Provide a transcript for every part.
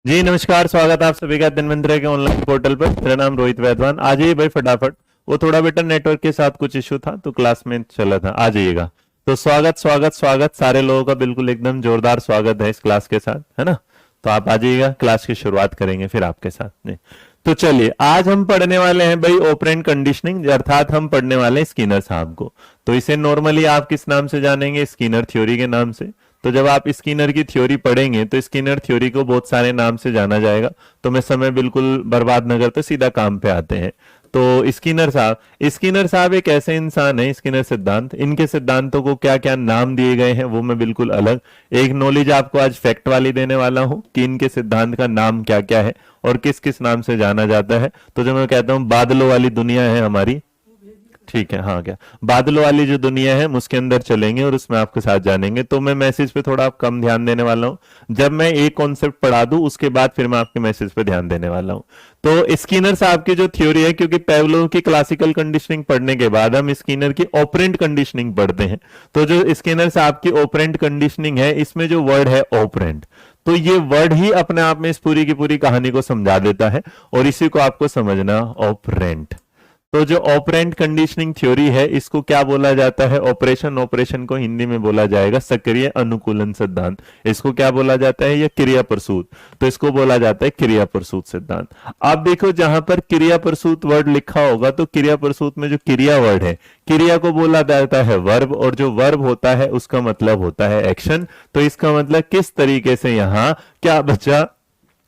जी नमस्कार, स्वागत है आप सभी का धन्वंतरि के ऑनलाइन पोर्टल पर। मेरा नाम रोहित वैद्वान। आ जाइए भाई फटाफट। वो थोड़ा बेटा नेटवर्क के साथ कुछ इशू था तो क्लास में चला था, आ जाइएगा। तो स्वागत स्वागत स्वागत सारे लोगों का बिल्कुल एकदम जोरदार स्वागत है इस क्लास के साथ, है ना। तो आप आ जाइएगा, क्लास की शुरुआत करेंगे फिर आपके साथ नहीं। तो चलिए, आज हम पढ़ने वाले हैं भाई ऑपरेंट कंडीशनिंग, अर्थात हम पढ़ने वाले हैं स्किनर साहब को। तो इसे नॉर्मली आप किस नाम से जानेंगे? स्किनर थ्योरी के नाम से। तो जब आप स्किनर की थ्योरी पढ़ेंगे तो स्किनर थ्योरी को बहुत सारे नाम से जाना जाएगा। तो मैं समय बिल्कुल बर्बाद न करते सीधा काम पे आते हैं। तो स्किनर साहब एक ऐसे इंसान है, स्किनर सिद्धांत, इनके सिद्धांतों को क्या क्या नाम दिए गए हैं वो मैं बिल्कुल अलग एक नॉलेज आपको आज फैक्ट वाली देने वाला हूं कि इनके सिद्धांत का नाम क्या क्या है और किस किस नाम से जाना जाता है। तो जो मैं कहता हूं बादलों वाली दुनिया है हमारी, ठीक है, हाँ क्या बादलों वाली जो दुनिया है हम उसके अंदर चलेंगे और उसमें आपके साथ जानेंगे। तो मैं मैसेज पे थोड़ा आप कम ध्यान देने वाला हूं। जब मैं एक कॉन्सेप्ट पढ़ा दूं उसके बाद फिर मैं आपके मैसेज पे ध्यान देने वाला हूं। तो स्किनर साहब की जो थ्योरी है, क्योंकि पेवलोव की क्लासिकल कंडीशनिंग पढ़ने के बाद हम स्किनर की ऑपरेंट कंडीशनिंग पढ़ते हैं। तो जो स्किनर साहब की ऑपरेंट कंडीशनिंग है, इसमें जो वर्ड है ऑपरेंट, तो ये वर्ड ही अपने आप में इस पूरी की पूरी कहानी को समझा देता है और इसी को आपको समझना ऑपरेंट। तो जो ऑपरेंट कंडीशनिंग थ्योरी है इसको क्या बोला जाता है? ऑपरेशन को हिंदी में बोला जाएगा सक्रिय अनुकूलन सिद्धांत। इसको क्या बोला जाता है? या क्रिया प्रसूत। तो इसको बोला जाता है क्रिया प्रसूत सिद्धांत। आप देखो जहां पर क्रिया प्रसूत वर्ड लिखा होगा तो क्रिया प्रसूत में जो क्रिया वर्ड है, क्रिया को बोला जाता है वर्ब, और जो वर्ब होता है उसका मतलब होता है एक्शन। तो इसका मतलब किस तरीके से यहां क्या बच्चा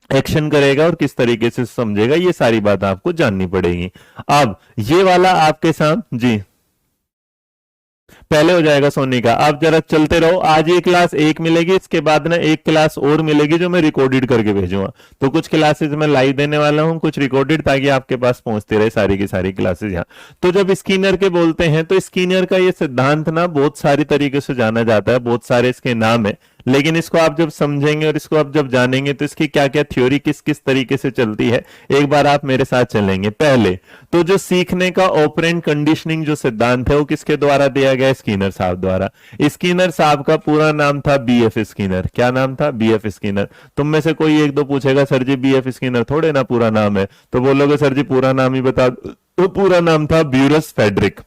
एक्शन करेगा और किस तरीके से समझेगा, ये सारी बात आपको जाननी पड़ेगी। अब ये वाला आपके साथ जी पहले हो जाएगा सोनी का। आप जरा चलते रहो, आज ये क्लास एक मिलेगी, इसके बाद ना एक क्लास और मिलेगी जो मैं रिकॉर्डेड करके भेजूंगा। तो कुछ क्लासेस मैं लाइव देने वाला हूं, कुछ रिकॉर्डेड, ताकि आपके पास पहुंचती रहे सारी की सारी क्लासेस यहाँ। तो जब स्किनर के बोलते हैं तो स्किनर का ये सिद्धांत ना बहुत सारी तरीके से जाना जाता है, बहुत सारे इसके नाम है। लेकिन इसको आप जब समझेंगे और इसको आप जब जानेंगे तो इसकी क्या क्या थ्योरी किस किस तरीके से चलती है, एक बार आप मेरे साथ चलेंगे। पहले तो जो सीखने का ऑपरेंट कंडीशनिंग जो सिद्धांत है वो किसके द्वारा दिया गया? स्किनर साहब द्वारा। स्किनर साहब का पूरा नाम था बीएफ स्किनर। क्या नाम था? BF Skinner. तुम में से कोई एक दो पूछेगा सर जी बीएफ स्किनर थोड़े ना पूरा नाम है, तो बोलोगे सर जी पूरा नाम ही बता दो। तो पूरा नाम था ब्यूरस फेडरिक,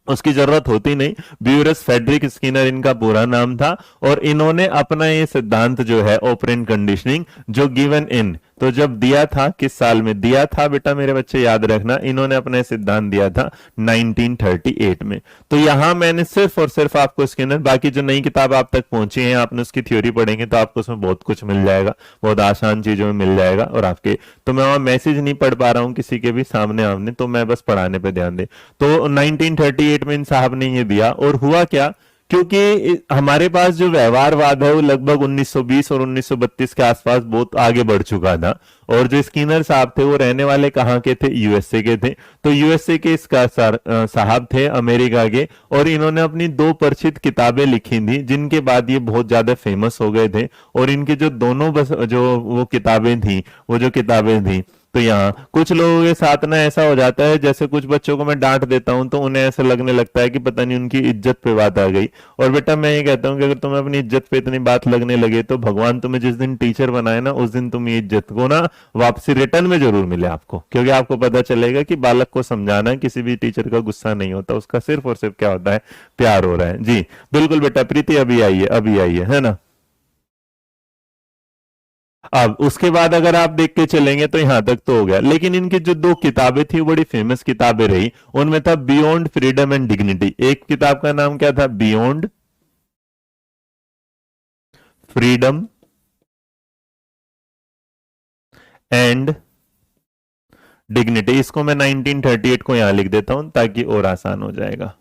उसकी जरूरत होती नहीं। ब्यूरस फेडरिक स्किनर इनका पूरा नाम था। और इन्होंने अपना ये सिद्धांत जो है ऑपरेंट कंडीशनिंग जो गिवन इन, तो जब दिया था किस साल में दिया था बेटा मेरे बच्चे याद रखना, इन्होंने अपना सिद्धांत दिया था 1938 में। तो यहां मैंने सिर्फ और सिर्फ आपको स्किनर, बाकी जो नई किताब आप तक पहुंची है आपने उसकी थ्योरी पढ़ेंगे तो आपको उसमें बहुत कुछ मिल जाएगा, बहुत आसान चीजों में मिल जाएगा। और आपके तो मैं वहां मैसेज नहीं पढ़ पा रहा हूं किसी के भी सामने आमने, तो मैं बस पढ़ाने पे ध्यान दे। तो 1938 में इन साहब ने ये दिया। और हुआ क्या, क्योंकि हमारे पास जो व्यवहारवाद है वो लगभग 1920 और 1932 के आसपास बहुत आगे बढ़ चुका था। और जो स्किनर साहब थे वो रहने वाले कहाँ के थे? यूएसए के थे। तो यूएसए के इसका साहब थे अमेरिका के, और इन्होंने अपनी दो परिचित किताबें लिखी थी जिनके बाद ये बहुत ज्यादा फेमस हो गए थे। और इनकी जो दोनों बस जो वो किताबें थी, वो जो किताबें थी, तो यहाँ कुछ लोगों के साथ ना ऐसा हो जाता है, जैसे कुछ बच्चों को मैं डांट देता हूं तो उन्हें ऐसा लगने लगता है कि पता नहीं उनकी इज्जत पे बात आ गई। और बेटा मैं ये कहता हूँ कि अगर तुम्हें अपनी इज्जत पे इतनी बात लगने लगे तो भगवान तुम्हें जिस दिन टीचर बनाए ना उस दिन तुम ये इज्जत को ना वापसी रिटर्न में जरूर मिले आपको, क्योंकि आपको पता चलेगा कि बालक को समझाना किसी भी टीचर का गुस्सा नहीं होता, उसका सिर्फ और सिर्फ क्या होता है? प्यार हो रहा है। जी बिल्कुल बेटा, प्रीति अभी आई है, अभी आई है ना। अब उसके बाद अगर आप देख के चलेंगे तो यहां तक तो हो गया, लेकिन इनकी जो दो किताबें थी बड़ी फेमस किताबें रही। उनमें था बियॉन्ड फ्रीडम एंड डिग्निटी। एक किताब का नाम क्या था? Beyond freedom and dignity. इसको मैं 1938 को यहां लिख देता हूं ताकि और आसान हो जाएगा।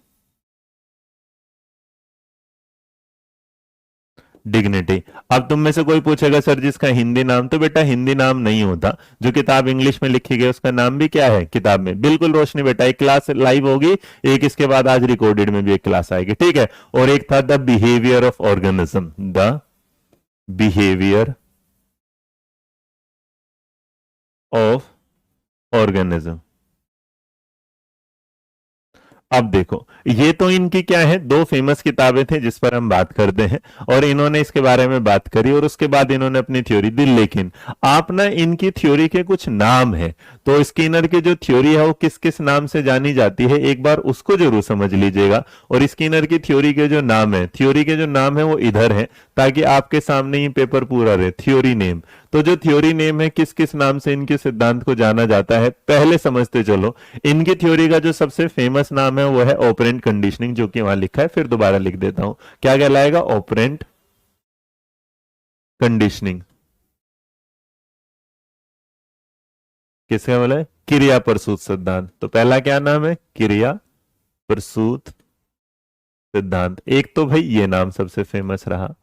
डिग्निटी। अब तुम में से कोई पूछेगा सर जी इसका हिंदी नाम, तो बेटा हिंदी नाम नहीं होता। जो किताब इंग्लिश में लिखी गई उसका नाम भी क्या है किताब में? बिल्कुल रोशनी बेटा, एक क्लास लाइव होगी, एक इसके बाद आज रिकॉर्डेड में भी एक क्लास आएगी, ठीक है। और एक था the behaviour of organism, the behaviour of organism. अब देखो, ये तो इनकी क्या है, दो फेमस किताबें थी जिस पर हम बात करते हैं, और इन्होंने इसके बारे में बात करी और उसके बाद इन्होंने अपनी थ्योरी दी। लेकिन आप ना इनकी थ्योरी के कुछ नाम है, तो स्किनर की जो थ्योरी है वो किस किस नाम से जानी जाती है, एक बार उसको जरूर समझ लीजिएगा। और स्किनर की थ्योरी के जो नाम है, थ्योरी के जो नाम है वो इधर है, ताकि आपके सामने ही पेपर पूरा रहे। थ्योरी नेम, तो जो थ्योरी नेम है, किस किस नाम से इनके सिद्धांत को जाना जाता है, पहले समझते चलो। इनकी थ्योरी का जो सबसे फेमस नाम है वो है ऑपरेंट कंडीशनिंग, जो कि वहां लिखा है, फिर दोबारा लिख देता हूं। क्या कहलाएगा? Operant conditioning. किसका बोला है? क्रिया प्रसूत सिद्धांत। तो पहला क्या नाम है? क्रिया प्रसूत सिद्धांत। एक तो भाई ये नाम सबसे फेमस रहा।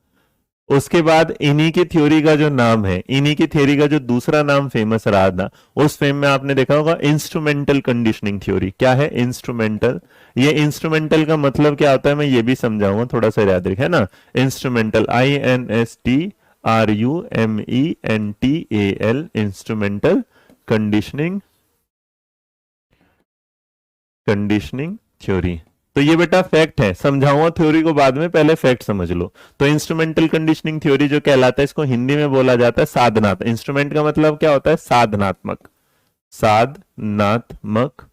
उसके बाद इन्हीं की थ्योरी का जो नाम है, इन्हीं की थ्योरी का जो दूसरा नाम फेमस रहा था, उस फेम में आपने देखा होगा इंस्ट्रूमेंटल कंडीशनिंग थ्योरी। क्या है इंस्ट्रूमेंटल? ये इंस्ट्रूमेंटल का मतलब क्या होता है मैं ये भी समझाऊंगा, थोड़ा सा याद रखें ना। Instrumental, INSTRUMENTAL, instrumental conditioning, conditioning theory. तो ये बेटा फैक्ट है, समझाऊंगा थ्योरी को बाद में, पहले फैक्ट समझ लो। तो इंस्ट्रूमेंटल कंडीशनिंग थ्योरी जो कहलाता है, इसको हिंदी में बोला जाता है साधनात्मक। इंस्ट्रूमेंट का मतलब क्या होता है? साधनात्मक, साधनात्मक।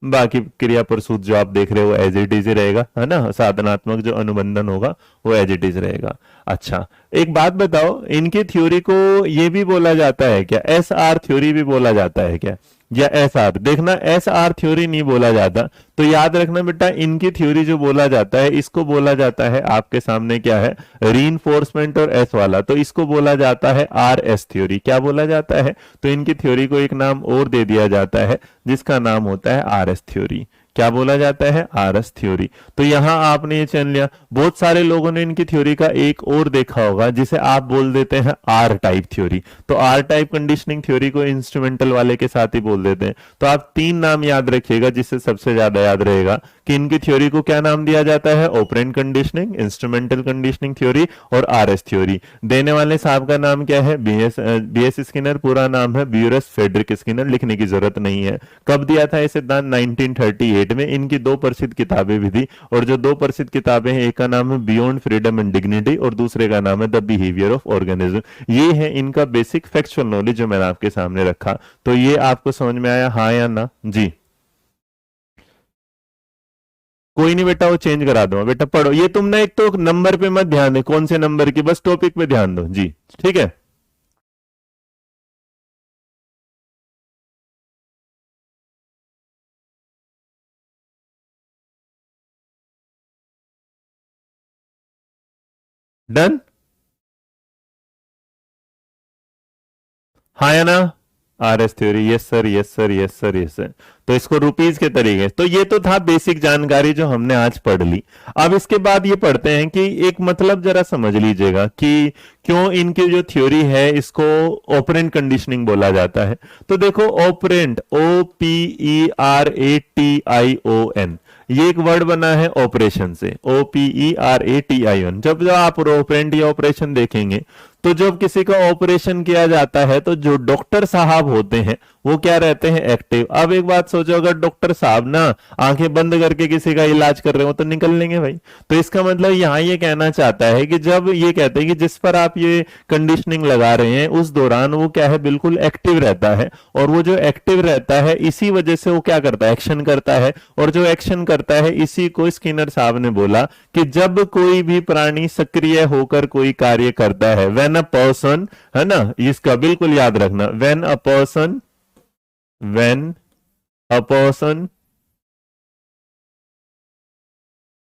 बाकी क्रिया प्रसूत जो आप देख रहे हो एज इट इज ही रहेगा, है ना। साधनात्मक जो अनुबंधन होगा वो एज इट इज रहेगा। अच्छा, एक बात बताओ, इनकी थ्योरी को ये भी बोला जाता है क्या, SR थ्योरी भी बोला जाता है क्या, या SR? देखना, SR थ्योरी नहीं बोला जाता। तो याद रखना बेटा, इनकी थ्योरी जो बोला जाता है, इसको बोला जाता है, आपके सामने क्या है, रीइंफोर्समेंट और S वाला, तो इसको बोला जाता है RS थ्योरी। क्या बोला जाता है? तो इनकी थ्योरी को एक नाम और दे दिया जाता है, जिसका नाम होता है RS थ्योरी। क्या बोला जाता है? RS theory. तो यहां आपने ये चल लिया। बहुत सारे लोगों ने इनकी थ्योरी का एक और देखा होगा, जिसे आप बोल देते हैं R टाइप थ्योरी। तो R टाइप कंडीशनिंग थ्योरी को इंस्ट्रूमेंटल वाले के साथ ही बोल देते हैं। तो आप तीन नाम याद रखिएगा, जिससे सबसे ज्यादा याद रहेगा कि इनकी थ्योरी को क्या नाम दिया जाता है, operant conditioning, instrumental conditioning theory और RS थ्योरी। देने वाले साहब का नाम क्या है? BS Skinner. पूरा नाम है ब्यूरस फ्रेडरिक स्किनर, लिखने की जरूरत नहीं है। कब दिया था ये सिद्धांत? 1938 में। इनकी दो प्रसिद्ध किताबें भी थी, और जो दो प्रसिद्ध किताबें हैं, एक का नाम है बियॉन्ड फ्रीडम एंड डिग्निटी और दूसरे का नाम है द बिहेवियर ऑफ ऑर्गेनिज्म। ये है इनका बेसिक फैक्चुअल नॉलेज जो मैंने आपके सामने रखा। तो ये आपको समझ में आया, हाँ या ना? जी। कोई नहीं बेटा, वो चेंज करा दूंगा। बेटा पढ़ो, ये तुम ना एक तो नंबर पे मत ध्यान दे, कौन से नंबर की, बस टॉपिक पे ध्यान दो। जी ठीक है। डन? हाँ या ना? RS theory, yes sir, yes sir, yes sir, yes sir. तो इसको रुपीज के तरीके, तो ये तो था बेसिक जानकारी जो हमने आज पढ़ ली। अब इसके बाद ये पढ़ते हैं कि एक मतलब जरा समझ लीजिएगा कि क्यों इनकी जो थ्योरी है इसको ऑपरेंट कंडीशनिंग बोला जाता है। तो देखो, ऑपरेंट, OPERATION, ये एक वर्ड बना है ऑपरेशन से, OPERATION। जब जब आप ऑपरेंट या ऑपरेशन देखेंगे, तो जब किसी का ऑपरेशन किया जाता है, तो जो डॉक्टर साहब होते हैं वो क्या रहते हैं? एक्टिव। अब एक बात सोचो, अगर डॉक्टर साहब ना आंखें बंद करके किसी का इलाज कर रहे हो तो निकल लेंगे भाई। तो इसका मतलब यहां ये कहना चाहता है कि जब ये कहते हैं कि जिस पर आप ये कंडीशनिंग लगा रहे हैं, उस दौरान वो क्या है, बिल्कुल एक्टिव रहता है। और वो जो एक्टिव रहता है, इसी वजह से वो क्या करता है, एक्शन करता है। और जो एक्शन करता है, इसी को स्किनर साहब ने बोला कि जब कोई भी प्राणी सक्रिय होकर कोई कार्य करता है, व्हेन अ पर्सन, है ना, इसका बिल्कुल याद रखना, when a person, when a person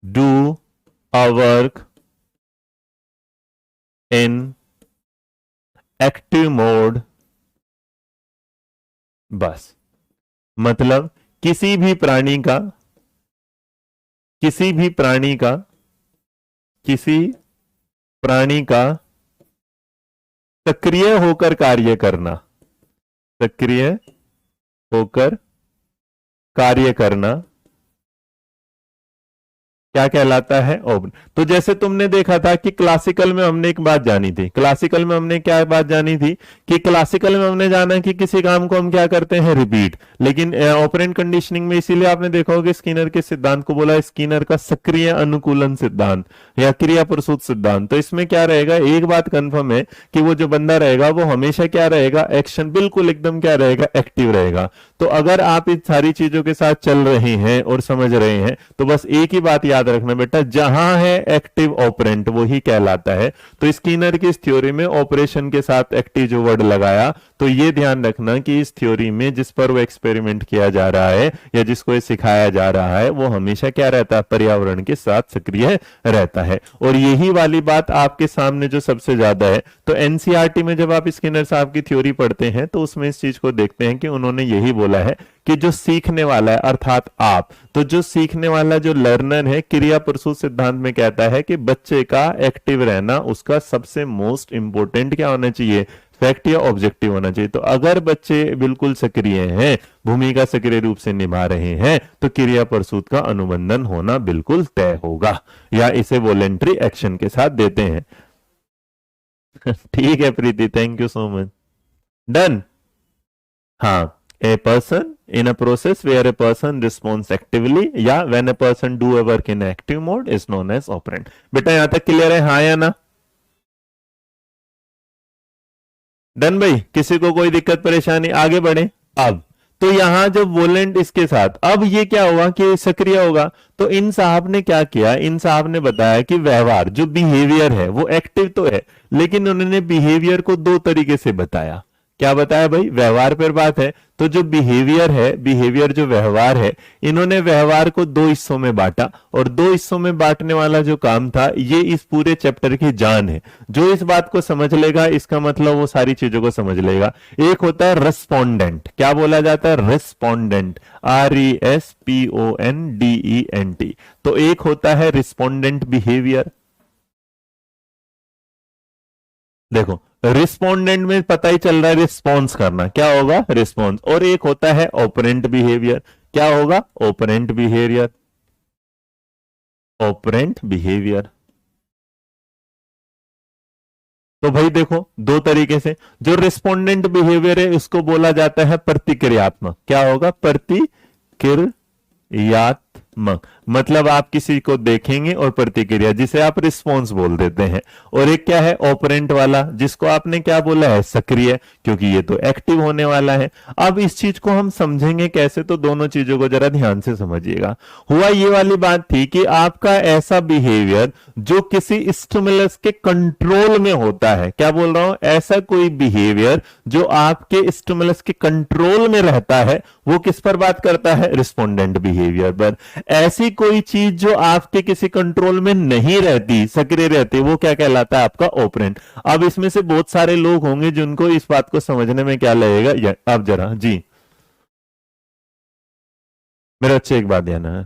do a work in active mode, बस। मतलब किसी भी प्राणी का, किसी भी प्राणी का, किसी प्राणी का सक्रिय होकर कार्य करना, सक्रिय होकर कार्य करना, क्या कहलाता है? ओपन। तो जैसे तुमने देखा था कि क्लासिकल में हमने एक बात जानी थी, क्लासिकल में हमने क्या बात जानी थी कि क्लासिकल में हमने जाना कि किसी काम को हम क्या करते हैं, रिपीट। लेकिन ऑपरेंट कंडीशनिंग में इसीलिए आपने देखा होगा स्किनर के सिद्धांत को बोला स्किनर का सक्रिय अनुकूलन सिद्धांत या क्रिया प्रसूत सिद्धांत। तो इसमें क्या रहेगा, एक बात कंफर्म है कि वो जो बंदा रहेगा वो हमेशा क्या रहेगा, एक्शन, बिल्कुल एकदम क्या रहेगा, एक्टिव रहेगा। तो अगर आप इन सारी चीजों के साथ चल रहे हैं और समझ रहे हैं तो बस एक ही बात याद रखना बेटा, जहां है एक्टिव ऑपरेंट वही कहलाता है। तो स्किनर की इस थ्योरी में ऑपरेशन के साथ एक्टिव जो वर्ड लगाया, तो ये ध्यान रखना कि इस थ्योरी में जिस पर वो एक्सपेरिमेंट किया जा रहा है या जिसको ये सिखाया जा रहा है वो हमेशा क्या रहता है, पर्यावरण के साथ सक्रिय रहता है। और यही वाली बात आपके सामने जो सबसे ज्यादा है, तो एनसीईआरटी में जब आप स्किनर साहब की थ्योरी पढ़ते हैं तो उसमें इस चीज को देखते हैं कि उन्होंने यही बोला है कि जो सीखने वाला है अर्थात आप, तो जो सीखने वाला जो लर्नर है, क्रिया प्रसूत सिद्धांत में कहता है कि बच्चे का एक्टिव रहना उसका सबसे मोस्ट इंपोर्टेंट क्या होना चाहिए, फैक्ट या ऑब्जेक्टिव होना चाहिए। तो अगर बच्चे बिल्कुल सक्रिय हैं, भूमिका सक्रिय रूप से निभा रहे हैं, तो क्रिया प्रसूत का अनुबंधन होना बिल्कुल तय होगा, या इसे वॉलेंट्री एक्शन के साथ देते हैं। ठीक है Preeti, thank you so much. Done. हाँ, a person in a process where a person responds actively या when a person do a work in active mode is known as operand। बेटा यहां तक क्लियर है, हाँ या ना? डन भाई, किसी को कोई दिक्कत परेशानी? आगे बढ़े। अब तो यहां जब वोलेंट इसके साथ, अब ये क्या हुआ कि सक्रिय होगा। तो इन साहब ने क्या किया, इन साहब ने बताया कि व्यवहार जो बिहेवियर है वो एक्टिव तो है, लेकिन उन्होंने बिहेवियर को दो तरीके से बताया। क्या बताया भाई, व्यवहार पर बात है, तो जो बिहेवियर है, बिहेवियर जो व्यवहार है, इन्होंने व्यवहार को दो हिस्सों में बांटा, और दो हिस्सों में बांटने वाला जो काम था ये इस पूरे चैप्टर की जान है। जो इस बात को समझ लेगा इसका मतलब वो सारी चीजों को समझ लेगा। एक होता है रेस्पोंडेंट, क्या बोला जाता है, रेस्पोंडेंट, RESPONDENT। तो एक होता है रिस्पोंडेंट बिहेवियर। देखो रिस्पोंडेंट में पता ही चल रहा है रिस्पॉन्स करना, क्या होगा, रिस्पॉन्स। और एक होता है ऑपरेंट बिहेवियर, क्या होगा, ऑपरेंट बिहेवियर, ऑपरेंट बिहेवियर। तो भाई देखो दो तरीके से, जो रिस्पोंडेंट बिहेवियर है इसको बोला जाता है प्रतिक्रियात्मक, क्या होगा, प्रतिक्रियात्मक। मतलब आप किसी को देखेंगे और प्रतिक्रिया, जिसे आप रिस्पॉन्स बोल देते हैं। और एक क्या है, ऑपरेंट वाला, जिसको आपने क्या बोला है, सक्रिय, क्योंकि ये तो एक्टिव होने वाला है। अब इस चीज को हम समझेंगे कैसे, तो दोनों चीजों को जरा ध्यान से समझिएगा। हुआ ये वाली बात थी कि आपका ऐसा बिहेवियर जो किसी स्टिमुलस के कंट्रोल में होता है, क्या बोल रहा हूं, ऐसा कोई बिहेवियर जो आपके स्टिमुलस के कंट्रोल में रहता है, वो किस पर बात करता है, रिस्पोंडेंट बिहेवियर पर। ऐसी कोई चीज जो आपके किसी कंट्रोल में नहीं रहती, सक्रिय रहती, वो क्या कहलाता है, आपका ऑपरेंट। अब इसमें से बहुत सारे लोग होंगे जिनको इस बात को समझने में क्या लगेगा, अब जरा जी मेरे अच्छे एक बात ध्यान है,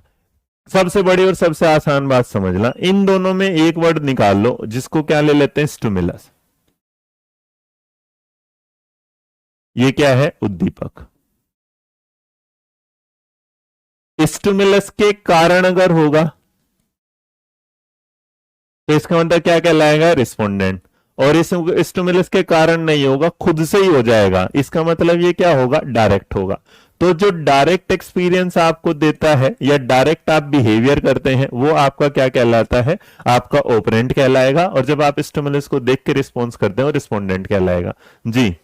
सबसे बड़ी और सबसे आसान बात समझना, इन दोनों में एक वर्ड निकाल लो जिसको क्या ले लेते हैं, स्टिमुलस। ये क्या है, उद्दीपक। स्टिमुलस के कारण अगर होगा तो इसका मतलब क्या कहलाएगा, रिस्पोंडेंट। और इस स्टिमुलस के कारण नहीं होगा, खुद से ही हो जाएगा, इसका मतलब ये क्या होगा, डायरेक्ट होगा। तो जो डायरेक्ट एक्सपीरियंस आपको देता है या डायरेक्ट आप बिहेवियर करते हैं, वो आपका क्या कहलाता है, आपका ऑपरेंट कहलाएगा। और जब आप स्टिमुलस को देख के रिस्पॉन्स करते हैं, वो रिस्पोंडेंट कहलाएगा जी।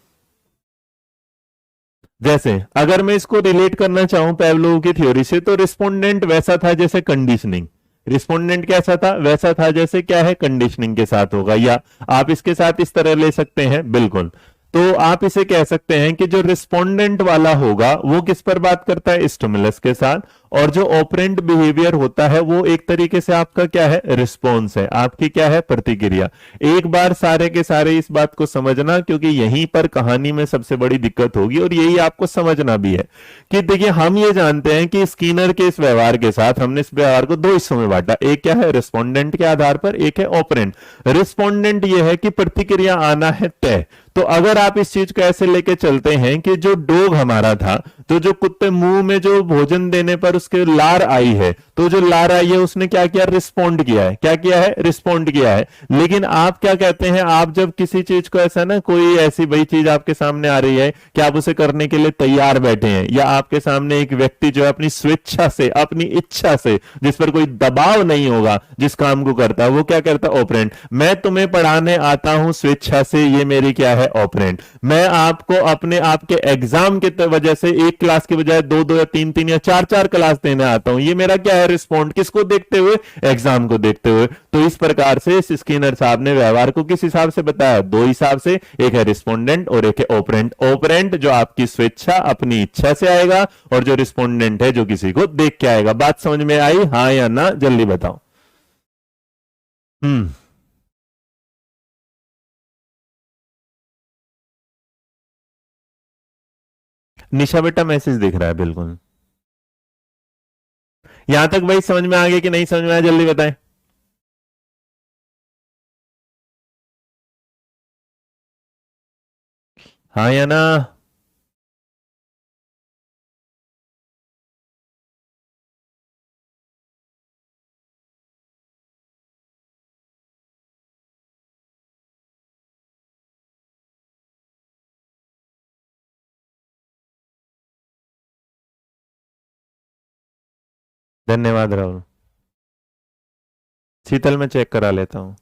जैसे अगर मैं इसको रिलेट करना चाहूं पेवलोव की थ्योरी से, तो रिस्पोंडेंट वैसा था जैसे कंडीशनिंग, रिस्पोंडेंट कैसा था, वैसा था जैसे क्या है, कंडीशनिंग के साथ होगा। या आप इसके साथ इस तरह ले सकते हैं, बिल्कुल, तो आप इसे कह सकते हैं कि जो रिस्पोंडेंट वाला होगा वो किस पर बात करता है, स्टिमुलस के साथ, और जो ऑपरेंट बिहेवियर होता है वो एक तरीके से आपका क्या है, रिस्पॉन्स है, आपकी क्या है, प्रतिक्रिया। एक बार सारे के सारे इस बात को समझना, क्योंकि यहीं पर कहानी में सबसे बड़ी दिक्कत होगी, और यही आपको समझना भी है कि देखिए हम ये जानते हैं कि स्किनर के इस व्यवहार के साथ हमने इस व्यवहार को दो हिस्सों में बांटा, एक क्या है, रिस्पोंडेंट के आधार पर, एक है ऑपरेंट। रिस्पोंडेंट ये है कि प्रतिक्रिया आना है तय। तो अगर आप इस चीज को ऐसे लेके चलते हैं कि जो डॉग हमारा था, तो जो कुत्ते मुंह में जो भोजन देने पर उसके लार आई है, तो जो लार आई है उसने क्या किया, रिस्पोंड किया है। क्या किया है, रिस्पोंड किया है। लेकिन आप क्या कहते हैं, आप जब किसी चीज को ऐसा ना, कोई ऐसी वही चीज आपके सामने आ रही है कि आप उसे करने के लिए तैयार बैठे हैं, या आपके सामने एक व्यक्ति जो है अपनी स्वेच्छा से, अपनी इच्छा से, जिस पर कोई दबाव नहीं होगा, जिस काम को करता है, वो क्या करता है, ऑपरेंट। मैं तुम्हें पढ़ाने आता हूं स्वेच्छा से, ये मेरी क्या है, ऑपरेंट। मैं आपको अपने आपके एग्जाम के वजह से एक क्लास के बजाय दो दो या तीन तीन या चार चार क्लास देने आता हूं, ये मेरा क्या है, रिस्पॉन्ड। किसको देखते हुए, एग्जाम को देखते हुए। तो इस प्रकार से स्किनर साहब ने व्यवहार को किस हिसाब से बताया, दो हिसाब से, एक है रिस्पोंडेंट और एक है ओपरेंट। ओपरेंट जो आपकी स्वेच्छा, अपनी इच्छा से आएगा, और जो रिस्पोंडेंट है जो किसी को देख के आएगा। बात समझ में आई, हाँ या ना, जल्दी बताओ। हम्म। निशा बेटा मैसेज दिख रहा है बिल्कुल। यहां तक भाई समझ में आ गया कि नहीं समझ में आया, जल्दी बताएं। हाँ या ना। धन्यवाद राहुल। शीतल मैं चेक करा लेता हूं।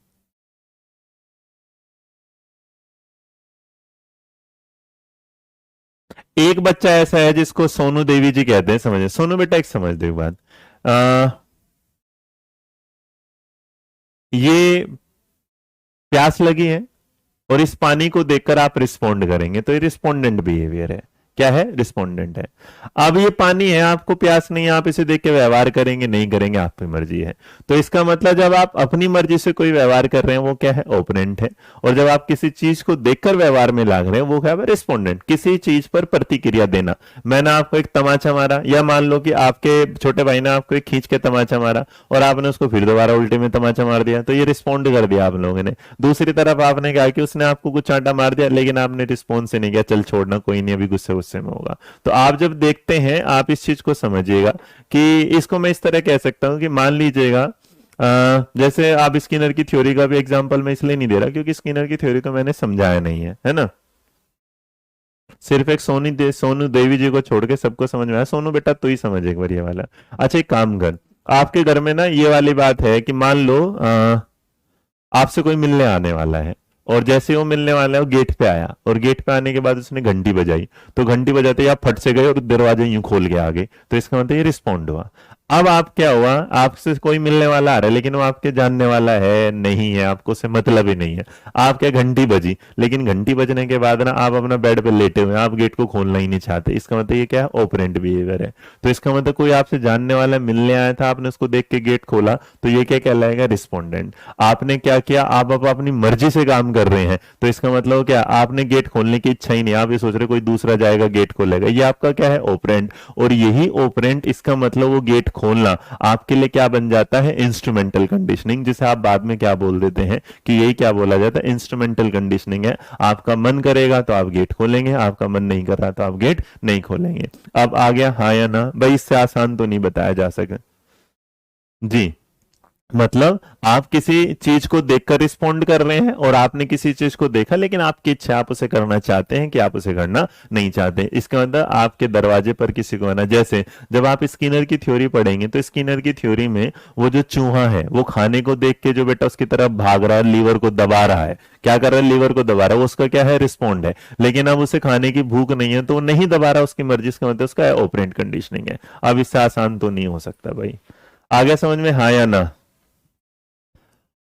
एक बच्चा ऐसा है जिसको सोनू देवी जी कहते हैं, समझे। सोनू बेटा एक समझ दो एक बात। आ, ये प्यास लगी है, और इस पानी को देखकर आप रिस्पोंड करेंगे, तो ये रिस्पोंडेंट बिहेवियर है। क्या है, रिस्पोंडेंट है। अब ये पानी है, आपको प्यास नहीं है, आप इसे देख के व्यवहार करेंगे नहीं करेंगे, आपकी मर्जी है। तो इसका मतलब जब आप अपनी मर्जी से कोई व्यवहार कर रहे हैं, वो क्या है, ओपोनेंट है। और जब आप किसी चीज को देखकर व्यवहार में लाग रहे हैं, वो क्या है, रिस्पोंडेंट। किसी चीज पर प्रतिक्रिया देना। मैंने आपको एक तमाचा मारा, या मान लो कि आपके छोटे भाई ने आपको एक खींच के तमाचा मारा, और आपने उसको फिर दोबारा उल्टे में तमाचा मार दिया, तो ये रिस्पोंड कर दिया आप लोगों ने। दूसरी तरफ आपने कहा कि उसने आपको कुछ चांटा मार दिया, लेकिन आपने रिस्पॉन्स नहीं किया, चल छोड़ना कोई नहीं, अभी गुस्से गुस्से में होगा। तो आप जब देखते हैं, आप इस चीज को समझिएगा कि इसको मैं इस तरह कह सकता हूं कि मान लीजिएगा, जैसे आप स्किनर की थ्योरी का भी एग्जांपल मैं इसलिए नहीं दे रहा क्योंकि स्किनर की थ्योरी को मैंने समझाया नहीं है ना। सिर्फ एक सोनू देवी जी को छोड़ के सबको समझ में आया। सोनू बेटा तू ही समझ एक बार ये वाला। अच्छा एक काम कर, आपके घर में ना ये वाली बात है कि मान लो आपसे कोई मिलने आने वाला है, और जैसे वो मिलने वाला है वो गेट पे आया, और गेट पे आने के बाद उसने घंटी बजाई, तो घंटी बजाते ही आप फट से गए और दरवाजे यूं खोल के आ गए, तो इसका मतलब ये रिस्पॉन्ड हुआ। अब आप क्या हुआ, आपसे कोई मिलने वाला आ रहा है, लेकिन वो आपके जानने वाला है नहीं है, आपको उससे मतलब ही नहीं है। आप क्या, घंटी बजी, लेकिन घंटी बजने के बाद ना आप अपना बेड पे लेटे हुए हैं, आप गेट को खोलना ही नहीं चाहते, इसका मतलब ये क्या है, ओपरेंट बिहेवियर है। तो इसका मतलब कोई आपसे जानने वाला मिलने आया था, आपने उसको देख के गेट खोला, तो ये क्या कहलाएगा, रिस्पोंडेंट। आपने क्या किया, आप अब अपनी मर्जी से काम कर रहे हैं, तो इसका मतलब क्या, आपने गेट खोलने की इच्छा ही नहीं, आप ये सोच रहे कोई दूसरा जाएगा गेट खोलेगा, ये आपका क्या है, ओपरेंट। और यही ओपरेंट, इसका मतलब वो गेट खोलना आपके लिए क्या बन जाता है, इंस्ट्रूमेंटल कंडीशनिंग, जिसे आप बाद में क्या बोल देते हैं कि यही क्या बोला जाता है, इंस्ट्रूमेंटल कंडीशनिंग है। आपका मन करेगा तो आप गेट खोलेंगे, आपका मन नहीं कर रहा तो आप गेट नहीं खोलेंगे। अब आ गया हाँ या ना, भाई इससे आसान तो नहीं बताया जा सके जी। मतलब आप किसी चीज को देखकर रिस्पॉन्ड कर रहे हैं, और आपने किसी चीज को देखा, लेकिन आपकी इच्छा, आप उसे करना चाहते हैं कि आप उसे करना नहीं चाहते। इसका मतलब आपके दरवाजे पर किसी को आना। जैसे जब आप स्किनर की थ्योरी पढ़ेंगे, तो स्किनर की थ्योरी में वो जो चूहा है, वो खाने को देख के जो बेटा उसकी तरफ भाग रहा है, लीवर को दबा रहा है, क्या कर रहा है, लीवर को दबा रहा है, वो उसका क्या है, रिस्पॉन्ड है। लेकिन अब उसे खाने की भूख नहीं है, तो वो नहीं दबा रहा उसकी मर्जी, इसका मतलब उसका ऑपरेंट कंडीशनिंग है। अब इससे आसान तो नहीं हो सकता भाई। आ गया समझ में, हाँ या ना।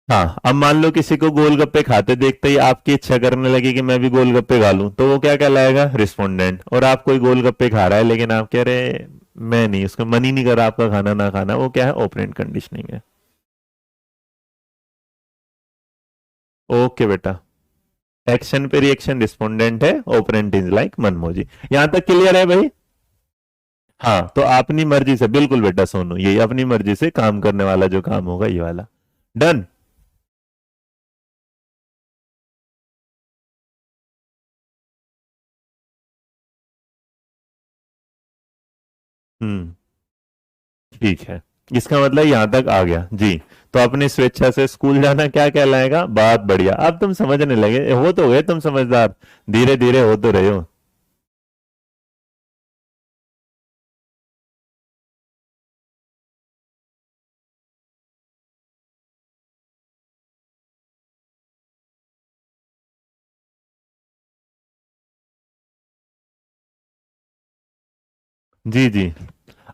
हाँ, अब मान लो किसी को गोलगप्पे खाते देखते ही आपकी इच्छा करने लगी कि मैं भी गोलगप्पे खा लूं, तो वो क्या कहलाएगा, रिस्पोंडेंट। और आप कोई गोलगप्पे खा रहा है, लेकिन आप कह रहे मैं नहीं, उसका मन ही नहीं कर रहा आपका खाना ना खाना, वो क्या है, ऑपरेंट कंडीशनिंग है। ओके बेटा। एक्शन पे रिएक्शन रिस्पोंडेंट है, ऑपरेंट इज लाइक मनमोजी। यहां तक क्लियर है भाई। हाँ, तो अपनी मर्जी से, बिल्कुल बेटा सोनू, ये अपनी मर्जी से काम करने वाला जो काम होगा, ये वाला। डन। हम्म। ठीक है, इसका मतलब यहां तक आ गया जी। तो अपनी स्वेच्छा से स्कूल जाना क्या कहलाएगा? बात बढ़िया, अब तुम समझने लगे हो, तो गए तुम समझदार, धीरे धीरे हो तो रहे हो। जी जी।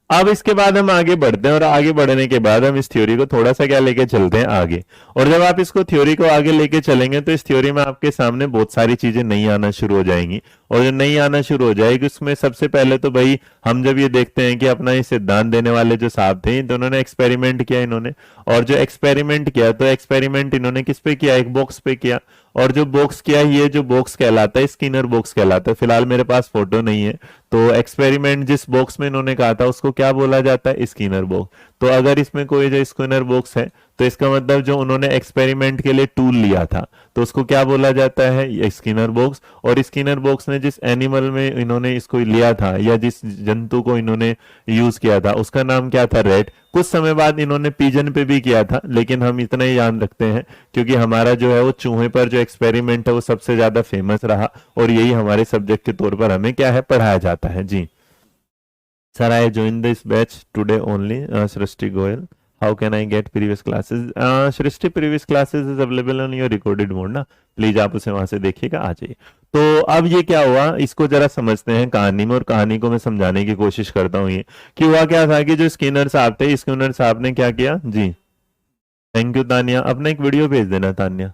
अब इसके बाद हम आगे बढ़ते हैं, और आगे बढ़ने के बाद हम इस थ्योरी को थोड़ा सा क्या लेके चलते हैं आगे। और जब आप इसको थ्योरी को आगे लेके चलेंगे तो इस थ्योरी में आपके सामने बहुत सारी चीजें नहीं आना शुरू हो जाएंगी। और जो नहीं आना शुरू हो जाएगी उसमें सबसे पहले तो भाई, हम जब ये देखते हैं कि अपना ये सिद्धांत देने वाले जो साहब थे तो उन्होंने एक्सपेरिमेंट किया इन्होंने। और जो एक्सपेरिमेंट किया तो एक्सपेरिमेंट इन्होंने किस पे किया? एक बॉक्स पे किया। और जो बॉक्स किया, ये जो बॉक्स कहलाता है स्किनर बॉक्स कहलाता है। फिलहाल मेरे पास फोटो नहीं है, तो एक्सपेरिमेंट जिस बॉक्स में इन्होंने कहा था उसको क्या बोला जाता है? Skinner box. तो अगर इसमें कोई जो स्किनर बॉक्स है, तो इसका मतलब जो उन्होंने एक्सपेरिमेंट के लिए टूल लिया था तो उसको क्या बोला जाता है? ये स्किनर बॉक्स। और स्किनर बॉक्स ने जिस एनिमल में इन्होंने इसको लिया था या जिस जंतु को इन्होंने यूज किया था उसका नाम क्या था? रेट। कुछ समय बाद इन्होंने पीजन पे भी किया था, लेकिन हम इतना ही याद रखते हैं क्योंकि हमारा जो है वो चूहे पर जो एक्सपेरिमेंट है वो सबसे ज्यादा फेमस रहा, और यही हमारे सब्जेक्ट के तौर पर हमें क्या है? पढ़ाया जाता है जी। Sir, I join this batch today only, Srishti Goyal. How can I get previous classes? Srishti, previous classes is available on your recorded mode ना, प्लीज आप उसे वहां से देखिएगा, आ जाइए। तो अब ये क्या हुआ, इसको जरा समझते हैं कहानी में, और कहानी को मैं समझाने की कोशिश करता हूँ। ये कि हुआ क्या था कि जो स्किनर साहब थे, स्किनर साहब ने क्या किया जी। थैंक यू तानिया, अपना एक वीडियो भेज देना तानिया,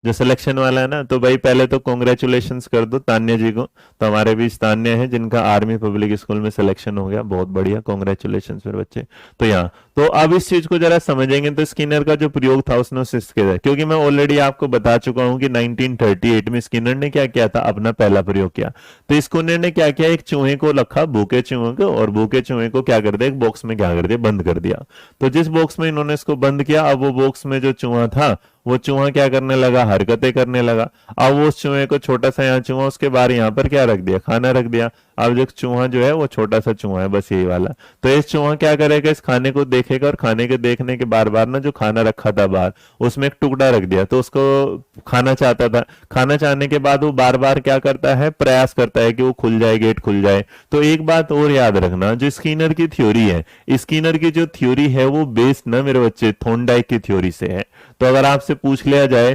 जो सिलेक्शन वाला है ना। तो भाई पहले तो कॉन्ग्रेचुलेशंस कर दो तान्या जी को। तो हमारे बीच तान्या है जिनका आर्मी पब्लिक स्कूल में सिलेक्शन हो गया, बहुत बढ़िया, कॉन्ग्रेचुलेशंस फिर बच्चे। तो यहाँ तो अब इस चीज को जरा समझेंगे तो स्किनर का जो प्रयोग था उसने उस किया, क्योंकि मैं ऑलरेडी आपको बता चुका हूं कि 1938 में स्किनर ने क्या किया था? अपना पहला प्रयोग किया। तो स्किनर ने क्या किया? एक चूहे को रखा, भूखे चूहे को, और भूखे चूहे को क्या कर दिया? एक बॉक्स में क्या कर दिया? बंद कर दिया। तो जिस बॉक्स में इन्होंने इसको बंद किया, अब वो बॉक्स में जो चूहा था वो चूहा क्या करने लगा? हरकतें करने लगा। अब वो उस चूहे को, छोटा सा यहाँ चूहा, उसके बाहर यहाँ पर क्या रख दिया? खाना रख दिया। अब जो चूहा जो है वो छोटा सा चूहा है, बस यही वाला। तो इस चूहा क्या करेगा? इस खाने को देखेगा, और खाने के देखने के बार बार ना जो खाना रखा था बाहर उसमें एक टुकड़ा रख दिया, तो उसको खाना चाहता था। खाना चाहने के बाद वो बार बार क्या करता है? प्रयास करता है कि वो खुल जाए, गेट खुल जाए। तो एक बात और याद रखना, जो स्किनर की थ्योरी है, स्किनर की जो थ्योरी है वो बेस्ड ना मेरे बच्चे थॉर्नडाइक की थ्योरी से है। तो अगर आपसे पूछ लिया जाए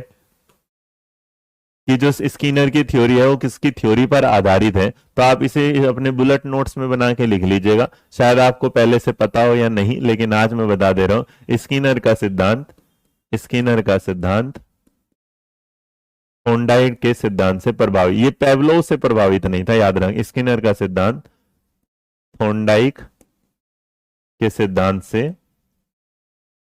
कि जो स्किनर की थ्योरी है वो किसकी थ्योरी पर आधारित है, तो आप इसे अपने बुलेट नोट्स में बना के लिख लीजिएगा। शायद आपको पहले से पता हो या नहीं, लेकिन आज मैं बता दे रहा हूं। स्किनर का सिद्धांत थॉर्नडाइक के सिद्धांत से प्रभावित, ये पेवलोव से प्रभावित नहीं था, याद रखें। स्किनर का सिद्धांत थॉर्नडाइक के सिद्धांत से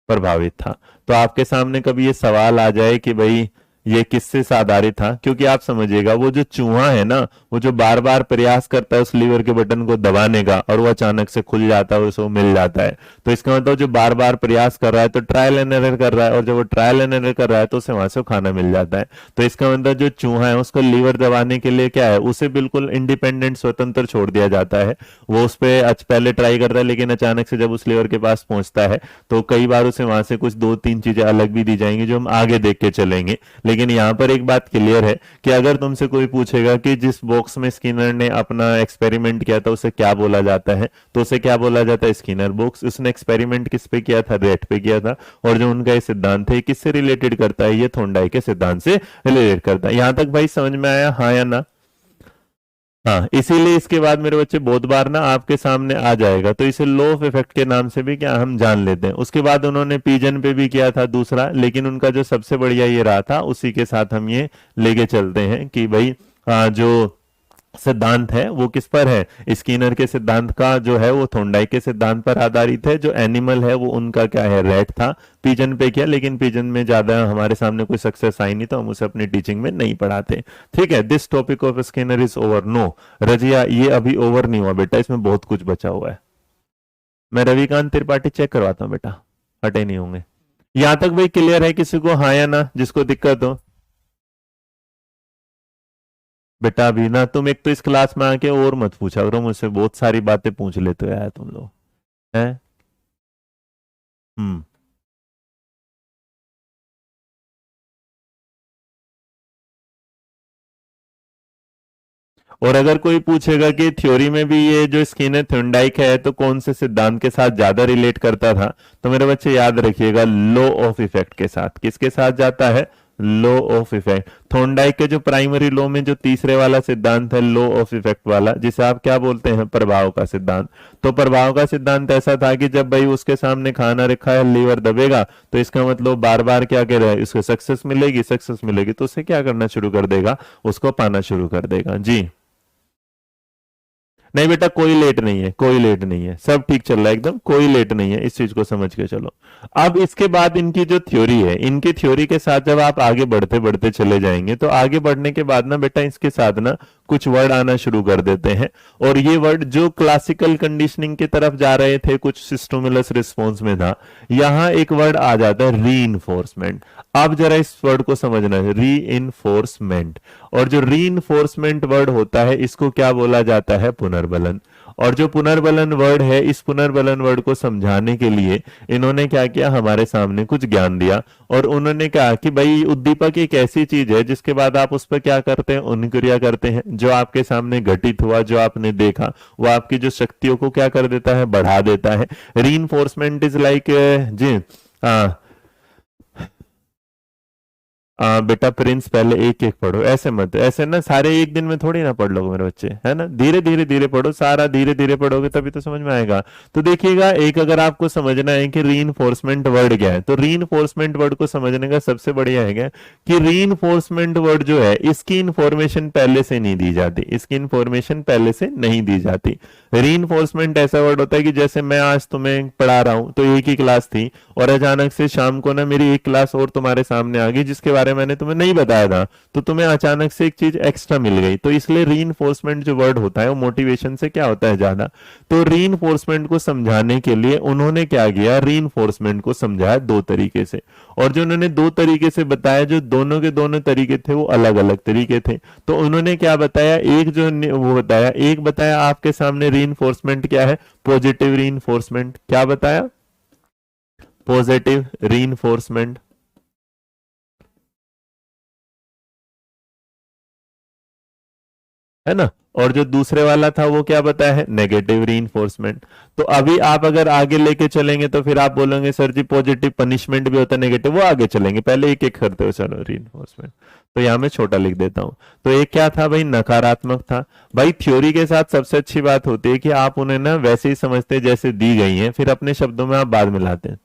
प्रभावित था। तो आपके सामने कभी ये सवाल आ जाए कि भाई ये किससे आधारित था, क्योंकि आप समझिएगा वो जो चूहा है ना, वो जो बार बार प्रयास करता है उस लीवर के बटन को दबाने का, और वो अचानक से खुल जाता है, उसको मिल जाता है। तो इसका मतलब जो बार बार प्रयास कर रहा है तो ट्रायल एंड एरर कर रहा है, और जब वो ट्रायल एंड एरर कर रहा है तो उसे वहां से खाना मिल जाता है। तो इसका मतलब जो चूहा है उसको लीवर दबाने के लिए क्या है? उसे बिल्कुल इंडिपेंडेंट, स्वतंत्र छोड़ दिया जाता है। वो उस पर पहले ट्राई करता है, लेकिन अचानक से जब उस लीवर के पास पहुंचता है तो कई बार उसे वहां से कुछ दो तीन चीजें अलग भी दी जाएंगी जो हम आगे देख के चलेंगे। लेकिन यहां पर एक बात क्लियर है कि अगर तुमसे कोई पूछेगा कि जिस बॉक्स में स्किनर ने अपना एक्सपेरिमेंट किया था उसे क्या बोला जाता है, तो उसे क्या बोला जाता है? Skinner box. उसने एक्सपेरिमेंट किस पे किया था? रेट पे किया था। और जो उनका ये सिद्धांत है किससे रिलेटेड करता है? ये थॉर्नडाइक के सिद्धांत से रिलेटेड करता है। यहां तक भाई समझ में आया, हाँ या ना? हाँ, इसीलिए इसके बाद मेरे बच्चे बहुत बार ना आपके सामने आ जाएगा, तो इसे लॉ ऑफ इफेक्ट के नाम से भी क्या हम जान लेते हैं। उसके बाद उन्होंने पीजन पे भी किया था दूसरा, लेकिन उनका जो सबसे बढ़िया ये रहा था, उसी के साथ हम ये लेके चलते हैं कि भाई जो सिद्धांत है वो किस पर है? स्किनर के सिद्धांत का जो है वो थॉर्नडाइक के सिद्धांत पर आधारित है। जो एनिमल है वो उनका क्या है? रेट था। पिजन पे किया, लेकिन पिजन में ज्यादा हमारे सामने कोई सक्सेस आई नहीं, तो हम उसे अपनी टीचिंग में नहीं पढ़ाते। ठीक है, this topic of Skinner is over. No Razia, ये अभी ओवर नहीं हुआ बेटा, इसमें बहुत कुछ बचा हुआ है। मैं रविकांत त्रिपाठी चेक करवाता हूँ बेटा, हटे नहीं होंगे। यहां तक भाई क्लियर है किसी को, हाँ या ना? जिसको दिक्कत हो बेटा अभी ना तुम एक तो इस क्लास में आके और मत पूछा करो मुझसे, बहुत सारी बातें पूछ लेते हो यार तुम लोग हैं। हम्म। और अगर कोई पूछेगा कि थ्योरी में भी ये जो स्किन है थ्योरनडाइक है तो कौन से सिद्धांत के साथ ज्यादा रिलेट करता था, तो मेरे बच्चे याद रखिएगा लॉ ऑफ इफेक्ट के साथ। किसके साथ जाता है? Law of effect. थॉर्नडाइक के जो प्राइमरी लॉ में जो तीसरे वाला सिद्धांत है लॉ ऑफ इफेक्ट वाला, जिसे आप क्या बोलते हैं? प्रभाव का सिद्धांत। तो प्रभाव का सिद्धांत ऐसा था कि जब भाई उसके सामने खाना रखा है, लीवर दबेगा, तो इसका मतलब बार बार क्या कह रहा है, इसको सक्सेस मिलेगी, सक्सेस मिलेगी तो उसे क्या करना शुरू कर देगा? उसको पाना शुरू कर देगा जी। नहीं बेटा कोई लेट नहीं है, कोई लेट नहीं है, सब ठीक चल रहा है एकदम, कोई लेट नहीं है, इस चीज को समझ के चलो। अब इसके बाद इनकी जो थ्योरी है, इनकी थ्योरी के साथ जब आप आगे बढ़ते बढ़ते चले जाएंगे तो आगे बढ़ने के बाद ना बेटा इसके साथ ना कुछ वर्ड आना शुरू कर देते हैं। और ये वर्ड जो क्लासिकल कंडीशनिंग की तरफ जा रहे थे, कुछ सिस्टोमुलस रिस्पॉन्स में था, यहां एक वर्ड आ जाता है री। अब जरा इस वर्ड को समझना है, री। और जो री वर्ड होता है इसको क्या बोला जाता है? पुनर्बलन। और जो पुनर्बलन वर्ड है, इस पुनर्बलन वर्ड को समझाने के लिए इन्होंने क्या किया? हमारे सामने कुछ ज्ञान दिया और उन्होंने कहा कि भाई उद्दीपक एक ऐसी चीज है जिसके बाद आप उस पर क्या करते हैं? अनुक्रिया करते हैं। जो आपके सामने घटित हुआ, जो आपने देखा, वो आपकी जो शक्तियों को क्या कर देता है? बढ़ा देता है। रीइंफोर्समेंट इज लाइक जी बेटा प्रिंस पहले एक एक पढ़ो, ऐसे मत, ऐसे ना सारे एक दिन में थोड़ी ना पढ़ लोगे मेरे बच्चे, है ना, धीरे धीरे धीरे पढ़ो, सारा धीरे धीरे पढ़ोगे तभी तो समझ में आएगा। तो देखिएगा, एक अगर आपको समझना है कि रीइंफोर्समेंट वर्ड क्या है, तो रीइंफोर्समेंट वर्ड को समझने का सबसे बढ़िया है कि रीइंफोर्समेंट वर्ड जो है इसकी इंफॉर्मेशन पहले से नहीं दी जाती, इसकी इंफॉर्मेशन पहले से नहीं दी जाती। रीइंफोर्समेंट ऐसा वर्ड होता है कि जैसे मैं आज तुम्हें पढ़ा रहा हूं, तो एक ही क्लास थी और अचानक से शाम को ना मेरी एक क्लास और तुम्हारे सामने आ गई जिसके बारे में मैंने तुम्हें नहीं बताया था, तो तुम्हें अचानक से एक चीज एक्स्ट्रा मिल गई। तो इसलिए रीइंफोर्समेंट जो वर्ड होता है वो मोटिवेशन से क्या होता है? ज्यादा। तो रीइंफोर्समेंट को समझाने के लिए उन्होंने क्या किया? रीइंफोर्समेंट को समझाया दो तरीके से। और जो उन्होंने दो तरीके से बताया, जो दोनों के दोनों तरीके थे वो अलग अलग तरीके थे। तो उन्होंने क्या बताया? एक जो वो बताया, एक बताया आपके सामने रीइंफोर्समेंट क्या है? Positive reinforcement. क्या बताया? पॉजिटिव रीइंफोर्समेंट, है ना। और जो दूसरे वाला था वो क्या बताया है? Negative reinforcement. तो अभी आप अगर आगे लेके चलेंगे तो फिर आप बोलेंगे सर जी पॉजिटिव पनिशमेंट भी होता है, नेगेटिव, वो आगे चलेंगे, पहले एक एक करते हो चलो रीइंफोर्समेंट। तो यहां मैं छोटा लिख देता हूं। तो एक क्या था भाई? नकारात्मक था। भाई थ्योरी के साथ सबसे अच्छी बात होती है कि आप उन्हें ना वैसे ही समझते जैसे दी गई हैं, फिर अपने शब्दों में आप बाद मिलाते हैं।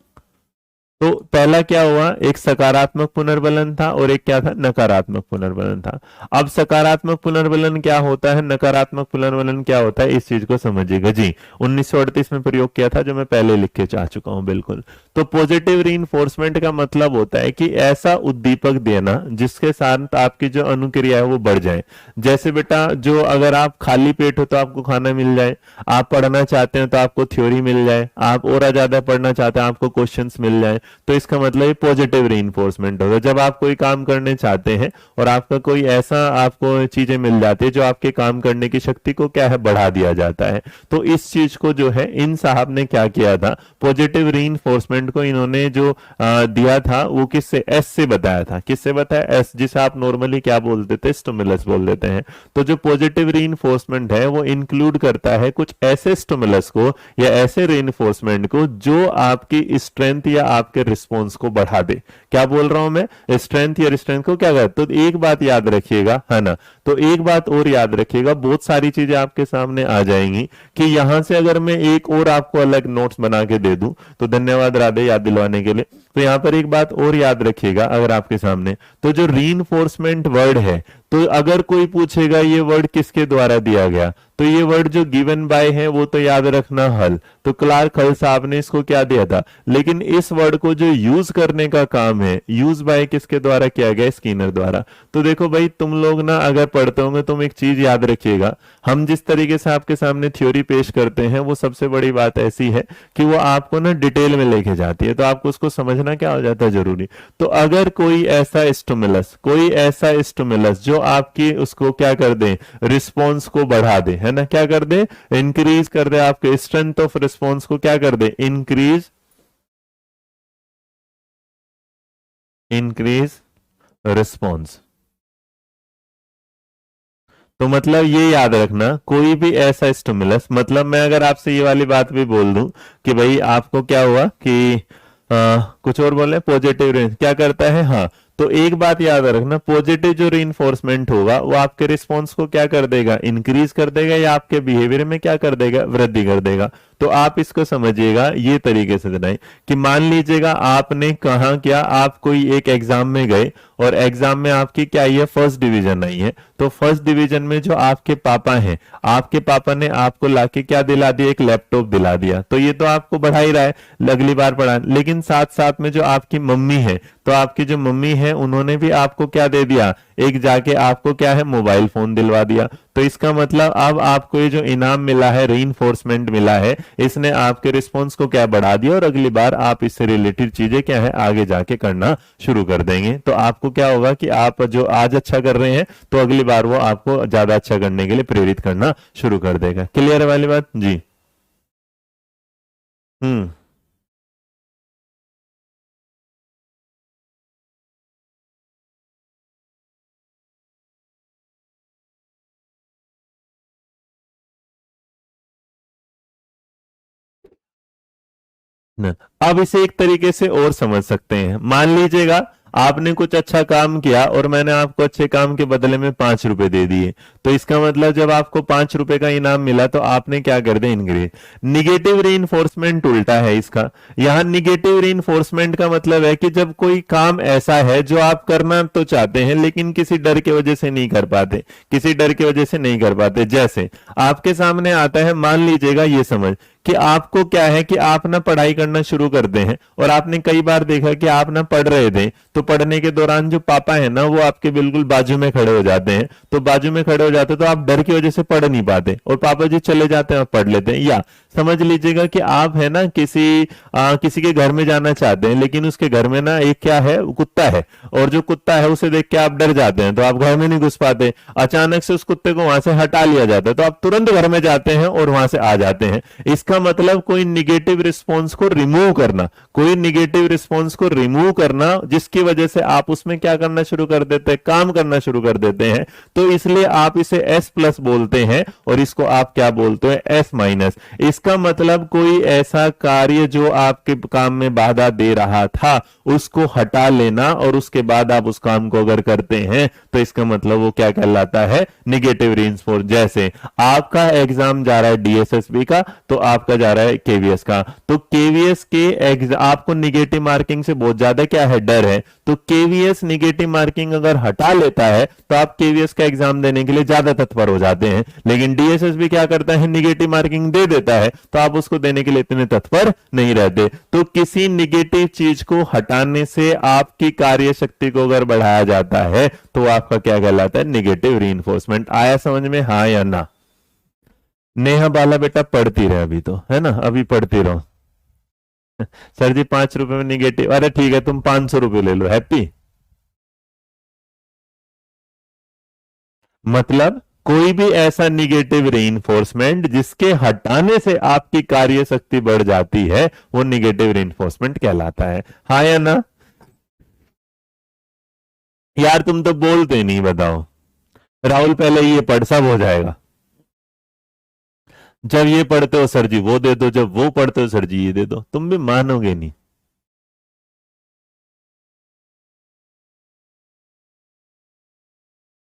तो पहला क्या हुआ? एक सकारात्मक पुनर्बलन था और एक क्या था? नकारात्मक पुनर्बलन था। अब सकारात्मक पुनर्बलन क्या होता है, नकारात्मक पुनर्बलन क्या होता है, इस चीज को समझिएगा जी। 1938 में प्रयोग किया था, जो मैं पहले लिख के चाह चुका हूं बिल्कुल। तो पॉजिटिव रीइंफोर्समेंट का मतलब होता है कि ऐसा उद्दीपक देना जिसके साथ आपकी जो अनुक्रिया है वो बढ़ जाए। जैसे बेटा, जो अगर आप खाली पेट हो तो आपको खाना मिल जाए, आप पढ़ना चाहते हैं तो आपको थ्योरी मिल जाए, आप और ज्यादा पढ़ना चाहते हैं आपको क्वेश्चंस मिल जाए, तो इसका मतलब ये पॉजिटिव रीइंफोर्समेंट होगा। जब आप कोई काम करने चाहते हैं और आपका कोई ऐसा आपको चीजें मिल जाती है जो आपके काम करने की शक्ति को क्या है? बढ़ा दिया जाता है। तो इस चीज को जो है इन साहब ने क्या किया था? पॉजिटिव रीइंफोर्समेंट को इन्होंने जो दिया था वो किससे? एस से बताया था। किससे बताया? एस, जिसे आप नॉर्मली क्या बोल देते हैं? स्टिमुलस बोल देते हैं। तो जो पॉजिटिव रीइंफोर्समेंट है वो इंक्लूड करता है कुछ ऐसे स्टिमुलस को या ऐसे रीइंफोर्समेंट को जो आपकी स्ट्रेंथ या आपके रिस्पॉन्स को बढ़ा दे। क्या बोल रहा हूं मैं? स्ट्रेंथ या रिस्ट्रेंथ को क्या करता? तो एक बात याद रखिएगा, है ना। तो एक बात और याद रखिएगा, बहुत सारी चीजें आपके सामने आ जाएंगी कि यहां से अगर मैं एक और आपको अलग नोट्स बना के दे दूं, तो धन्यवाद राधे याद दिलवाने के लिए। तो यहां पर एक बात और याद रखिएगा अगर आपके सामने, तो जो रीइंफोर्समेंट वर्ड है, तो अगर कोई पूछेगा ये वर्ड किसके द्वारा दिया गया, तो ये वर्ड जो गिवन बाय है वो तो याद रखना हल। तो क्लार्क हल साहब ने इसको क्या दिया था, लेकिन इस वर्ड को जो यूज करने का काम है, यूज बाय किसके द्वारा किया गया? स्किनर द्वारा। तो देखो भाई, तुम लोग ना अगर पढ़ते होंगे, तुम एक चीज याद रखिएगा, हम जिस तरीके से आपके सामने थ्योरी पेश करते हैं वो सबसे बड़ी बात ऐसी है कि वो आपको ना डिटेल में लेके जाती है, तो आपको उसको समझना क्या हो जाता है? जरूरी। तो अगर कोई ऐसा स्टिमुलस जो आपकी उसको क्या कर दे, रिस्पॉन्स को बढ़ा दे, है ना, क्या कर दे, इंक्रीज कर दे, आपके स्ट्रेंथ ऑफ रिस्पॉन्स को क्या कर दे, इंक्रीज, इंक्रीज रिस्पॉन्स। तो मतलब ये याद रखना, कोई भी ऐसा स्टिमुलस, मतलब मैं अगर आपसे ये वाली बात भी बोल दूं कि भाई आपको क्या हुआ कि कुछ और बोले, पॉजिटिव रेंज क्या करता है, हाँ, तो एक बात याद रखना, पॉजिटिव जो रीइंफोर्समेंट होगा वो आपके रिस्पॉन्स को क्या कर देगा, इंक्रीज कर देगा, या आपके बिहेवियर में क्या कर देगा, वृद्धि कर देगा। तो आप इसको समझिएगा ये तरीके से बनाए कि मान लीजिएगा आपने कहा क्या, आप कोई एक एग्जाम में गए और एग्जाम में आपकी क्या आई है, फर्स्ट डिवीजन आई है। तो फर्स्ट डिवीजन में जो आपके पापा हैं, आपके पापा ने आपको लाके क्या दिला दिया, एक लैपटॉप दिला दिया, तो ये तो आपको बढ़ा ही रहा है, अगली बार पढ़ा। लेकिन साथ साथ में जो आपकी मम्मी है, तो आपकी जो मम्मी है उन्होंने भी आपको क्या दे दिया, एक जाके आपको क्या है, मोबाइल फोन दिलवा दिया। तो इसका मतलब अब आपको ये जो इनाम मिला है, रीइंफोर्समेंट मिला है, इसने आपके रिस्पॉन्स को क्या बढ़ा दिया, और अगली बार आप इससे रिलेटेड चीजें क्या है आगे जाके करना शुरू कर देंगे। तो आपको क्या होगा कि आप जो आज अच्छा कर रहे हैं, तो अगली बार वो आपको ज्यादा अच्छा करने के लिए प्रेरित करना शुरू कर देगा। क्लियर है वाली बात जी? हम्म। न, अब इसे एक तरीके से और समझ सकते हैं। मान लीजिएगा आपने कुछ अच्छा काम किया और मैंने आपको अच्छे काम के बदले में 5 रुपए दे दिए, तो इसका मतलब जब आपको 5 रुपए का इनाम मिला तो आपने क्या कर दिया, इंक्रीज। निगेटिव रीइंफोर्समेंट उल्टा है इसका। यहां निगेटिव रीइंफोर्समेंट का मतलब है कि जब कोई काम ऐसा है जो आप करना तो चाहते हैं लेकिन किसी डर की वजह से नहीं कर पाते, किसी डर की वजह से नहीं कर पाते, जैसे आपके सामने आता है, मान लीजिएगा ये समझ कि आपको क्या है कि आप ना पढ़ाई करना शुरू करते हैं, और आपने कई बार देखा कि आप ना पढ़ रहे थे, तो पढ़ने के दौरान जो पापा है ना वो आपके बिल्कुल बाजू में खड़े हो जाते हैं, तो बाजू में खड़े हो जाते हैं तो आप डर की वजह से पढ़ नहीं पाते, और पापा जी चले जाते हैं, आप पढ़ लेते हैं। या समझ लीजिएगा कि आप है ना किसी के घर में जाना चाहते हैं, लेकिन उसके घर में ना एक क्या है, कुत्ता है, और जो कुत्ता है उसे देख के आप डर जाते हैं, तो आप घर में नहीं घुस पाते। अचानक से उस कुत्ते को वहां से हटा लिया जाता है, तो आप तुरंत घर में जाते हैं और वहां से आ जाते हैं। इसका मतलब कोई निगेटिव रिस्पॉन्स को रिमूव करना, कोई निगेटिव रिस्पॉन्स को रिमूव करना, जिसकी वजह से आप उसमें क्या करना शुरू कर देते हैं, काम करना शुरू कर देते हैं। तो इसलिए आप इसे एस प्लस बोलते हैं और इसको आप क्या बोलते हैं, एस माइनस। इसका मतलब कोई ऐसा कार्य जो आपके काम में बाधा दे रहा था उसको हटा लेना, और उसके बाद आप उस काम को अगर करते हैं तो इसका मतलब वो क्या कहलाता है, निगेटिव रीइंफोर्स। जैसे आपका एग्जाम जा रहा है डीएसएसबी का, तो आपका जा रहा है केवीएस का, तो केवीएस के आपको निगेटिव मार्किंग से बहुत ज्यादा क्या है, डर है, तो केवीएस निगेटिव मार्किंग अगर हटा लेता है तो आप केवीएस का एग्जाम देने के लिए ज्यादा तत्पर हो जाते हैं। लेकिन डीएसएसबी क्या करता है, निगेटिव मार्किंग दे देता है तो आप उसको देने के लिए इतने तत्पर नहीं रहते। तो किसी निगेटिव चीज को हटाने से आपकी कार्य शक्ति को अगर बढ़ाया जाता है तो आपका क्या कहलाता है, निगेटिव रीइंफोर्समेंट। आया समझ में, हाँ या ना? नेहा बाला बेटा पढ़ती रहे अभी तो, है ना, अभी पढ़ती रहो। सर जी 5 रुपए में निगेटिव, अरे ठीक है तुम 500 रुपए ले लो, हैप्पी। मतलब कोई भी ऐसा निगेटिव रीइंफोर्समेंट जिसके हटाने से आपकी कार्य शक्ति बढ़ जाती है वो निगेटिव रीइंफोर्समेंट कहलाता है। हाँ या ना? यार तुम तो बोलते नहीं, बताओ। राहुल पहले ये पढ़, सब हो जाएगा। जब ये पढ़ते हो सर जी वो दे दो, जब वो पढ़ते हो सर जी ये दे दो, तुम भी मानोगे नहीं।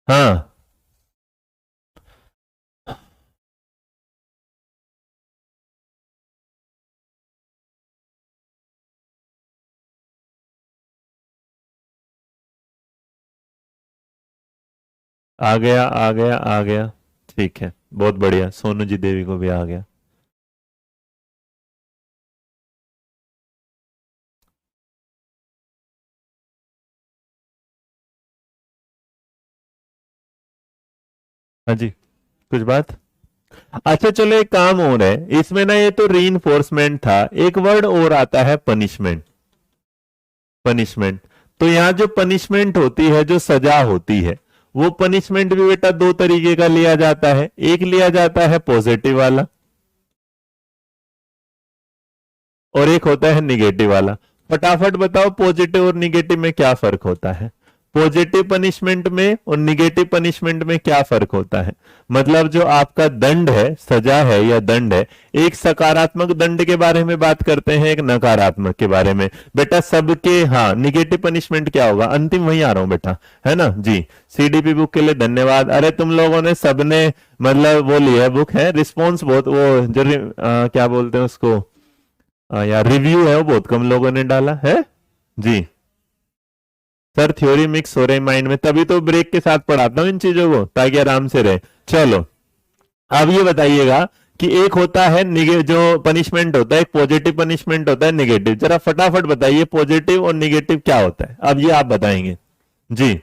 हाँ, आ गया आ गया आ गया। ठीक है, बहुत बढ़िया, सोनू जी देवी को भी आ गया। हाँ जी, कुछ बात। अच्छा चलो एक काम और है इसमें ना, ये तो रीइंफोर्समेंट था, एक वर्ड और आता है पनिशमेंट। पनिशमेंट। तो यहां जो पनिशमेंट होती है, जो सजा होती है, वो पनिशमेंट भी बेटा दो तरीके का लिया जाता है। एक लिया जाता है पॉजिटिव वाला और एक होता है निगेटिव वाला। फटाफट बताओ पॉजिटिव और निगेटिव में क्या फर्क होता है? पॉजिटिव पनिशमेंट में और निगेटिव पनिशमेंट में क्या फर्क होता है? मतलब जो आपका दंड है, सजा है या दंड है, एक सकारात्मक दंड के बारे में बात करते हैं, एक नकारात्मक के बारे में। बेटा सबके, हाँ, निगेटिव पनिशमेंट क्या होगा? अंतिम वही आ रहा हूं बेटा, है ना जी। सीडीपी बुक के लिए धन्यवाद। अरे तुम लोगों ने सबने मतलब वो लिया है बुक, है रिस्पॉन्स बहुत, वो जो क्या बोलते हैं उसको, यार रिव्यू है वो बहुत कम लोगों ने डाला है जी। सर थ्योरी मिक्स हो रही माइंड में, तभी तो ब्रेक के साथ पढ़ाता हूं इन चीजों को ताकि आराम से रहे। चलो अब ये बताइएगा कि एक होता है जो पनिशमेंट होता है, एक पॉजिटिव पनिशमेंट होता है, निगेटिव। जरा फटाफट बताइए पॉजिटिव और निगेटिव क्या होता है, अब ये आप बताएंगे जी।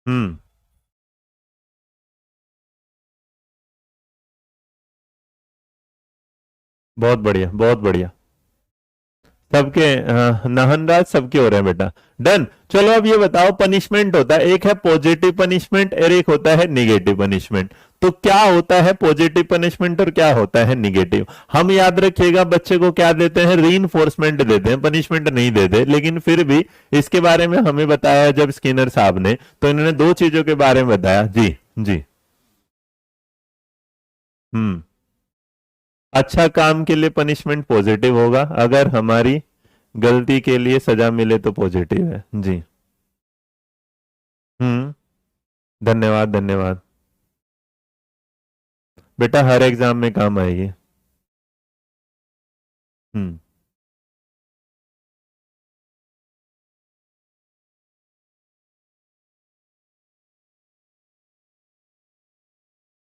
हम्म, बहुत बढ़िया बहुत बढ़िया। सबके, नाहनराज सबके हो रहे हैं बेटा। डन। चलो अब ये बताओ, पनिशमेंट होता है, एक है पॉजिटिव पनिशमेंट और एक होता है निगेटिव पनिशमेंट। तो क्या होता है पॉजिटिव पनिशमेंट और क्या होता है निगेटिव? हम याद रखिएगा बच्चे को क्या देते हैं? रीइंफोर्समेंट देते हैं, पनिशमेंट नहीं देते। लेकिन फिर भी इसके बारे में हमें बताया जब स्किनर साहब ने, तो इन्होंने दो चीजों के बारे में बताया जी। जी। हम्म। अच्छा काम के लिए पनिशमेंट पॉजिटिव होगा, अगर हमारी गलती के लिए सजा मिले तो पॉजिटिव है जी। हम्म। धन्यवाद धन्यवाद। बेटा हर एग्जाम में काम आएगी। हम्म।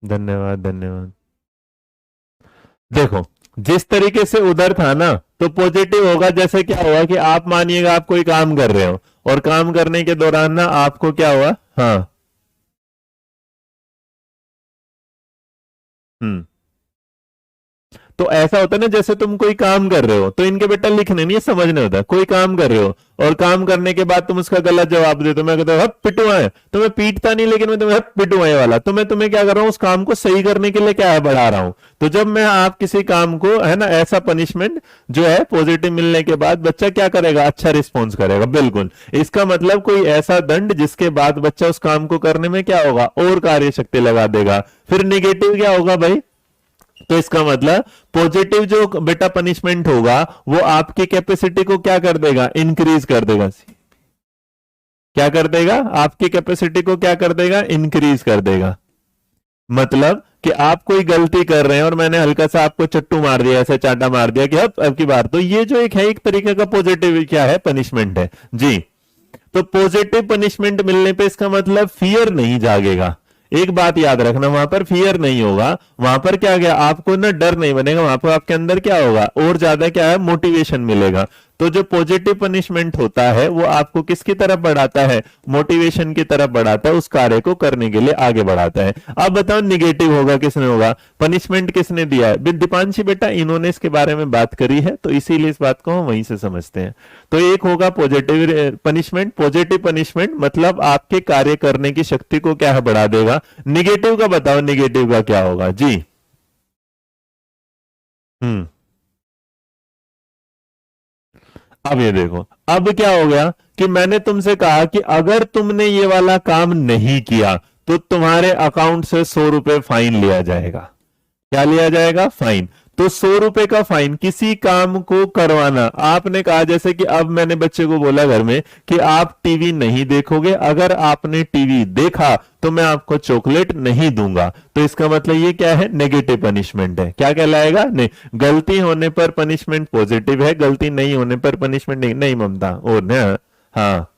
धन्यवाद धन्यवाद। देखो जिस तरीके से उधर था ना, तो पॉजिटिव होगा। जैसे क्या हुआ कि आप मानिएगा आप कोई काम कर रहे हो और काम करने के दौरान ना आपको क्या हुआ, हाँ। हम्म। तो ऐसा होता है ना, जैसे तुम कोई काम कर रहे हो, तो इनके बेटा लिखने नहीं, ये समझने होता है। कोई काम कर रहे हो और काम करने के बाद तुम उसका गलत जवाब दे, तो मैं कहता हूँ हप पिटुआ है, तो मैं पीटता नहीं, लेकिन मैं तुम्हें हप पिटुआ है वाला, तो मैं तुम्हें क्या कर रहा हूँ, उस काम को सही करने के लिए क्या है, बढ़ा रहा हूं। तो जब मैं आप किसी काम को, है ना, ऐसा पनिशमेंट जो है पॉजिटिव मिलने के बाद बच्चा क्या करेगा, अच्छा रिस्पॉन्स करेगा। बिल्कुल, इसका मतलब कोई ऐसा दंड जिसके बाद बच्चा उस काम को करने में क्या होगा, और कार्य शक्ति लगा देगा। फिर निगेटिव क्या होगा भाई? तो इसका मतलब पॉजिटिव जो बेटा पनिशमेंट होगा वो आपकी कैपेसिटी को क्या कर देगा, इंक्रीज कर देगा। क्या कर देगा? आपकी कैपेसिटी को क्या कर देगा, इंक्रीज कर देगा। मतलब कि आप कोई गलती कर रहे हैं और मैंने हल्का सा आपको चट्टू मार दिया, ऐसे चाटा मार दिया कि अब की बार, तो ये जो एक है, एक तरीके का पॉजिटिव क्या है, पनिशमेंट है जी। तो पॉजिटिव पनिशमेंट मिलने पे इसका मतलब फियर नहीं जागेगा। एक बात याद रखना, वहां पर फियर नहीं होगा, वहां पर क्या गया, आपको ना डर नहीं बनेगा, वहां पर आपके अंदर क्या होगा, और ज्यादा क्या है, मोटिवेशन मिलेगा। तो जो पॉजिटिव पनिशमेंट होता है वो आपको किसकी तरफ बढ़ाता है, मोटिवेशन की तरफ बढ़ाता है, उस कार्य को करने के लिए आगे बढ़ाता है। अब बताओ निगेटिव होगा किसने होगा, पनिशमेंट किसने दिया है? दीपांशी बेटा इन्होंने इसके बारे में बात करी है, तो इसीलिए इस बात को हम वहीं से समझते हैं। तो एक होगा पॉजिटिव पनिशमेंट। पॉजिटिव पनिशमेंट मतलब आपके कार्य करने की शक्ति को क्या है, बढ़ा देगा। निगेटिव का बताओ, निगेटिव का क्या होगा जी। हम्म। अब ये देखो, अब क्या हो गया कि मैंने तुमसे कहा कि अगर तुमने ये वाला काम नहीं किया तो तुम्हारे अकाउंट से 100 रुपए फाइन लिया जाएगा। क्या लिया जाएगा, फाइन। तो 100 रुपए का फाइन किसी काम को करवाना। आपने कहा जैसे कि अब मैंने बच्चे को बोला घर में कि आप टीवी नहीं देखोगे, अगर आपने टीवी देखा तो मैं आपको चॉकलेट नहीं दूंगा। तो इसका मतलब ये क्या है, नेगेटिव पनिशमेंट है। क्या कहलाएगा, नहीं। गलती होने पर पनिशमेंट पॉजिटिव है, गलती नहीं होने पर पनिशमेंट नहीं, नहीं ममता और ना, हाँ।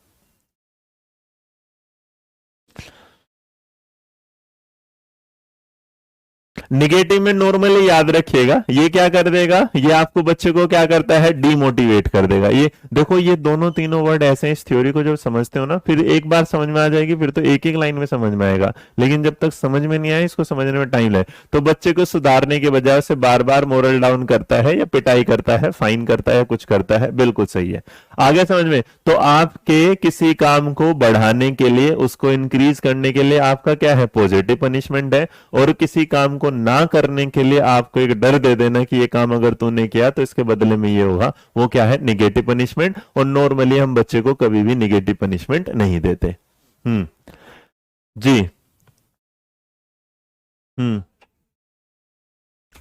निगेटिव में नॉर्मली याद रखिएगा ये क्या कर देगा, ये आपको बच्चे को क्या करता है, डीमोटिवेट कर देगा। ये देखो ये दोनों तीनों वर्ड ऐसे हैं, इस थ्योरी को जब समझते हो ना फिर एक बार समझ में आ जाएगी, फिर तो एक एक लाइन में समझ में आएगा, लेकिन जब तक समझ में नहीं आए इसको समझने में टाइम लगे। तो बच्चे को सुधारने के बजाय उसे बार बार मोरल डाउन करता है या पिटाई करता है, फाइन करता है, कुछ करता है, बिल्कुल सही है। आगे समझ में, तो आपके किसी काम को बढ़ाने के लिए, उसको इंक्रीज करने के लिए आपका क्या है, पॉजिटिव पनिशमेंट है, और किसी काम को ना करने के लिए आपको एक डर दे देना कि ये काम अगर तूने किया तो इसके बदले में ये होगा, वो क्या है, निगेटिव पनिशमेंट। और नॉर्मली हम बच्चे को कभी भी निगेटिव पनिशमेंट नहीं देते। जी।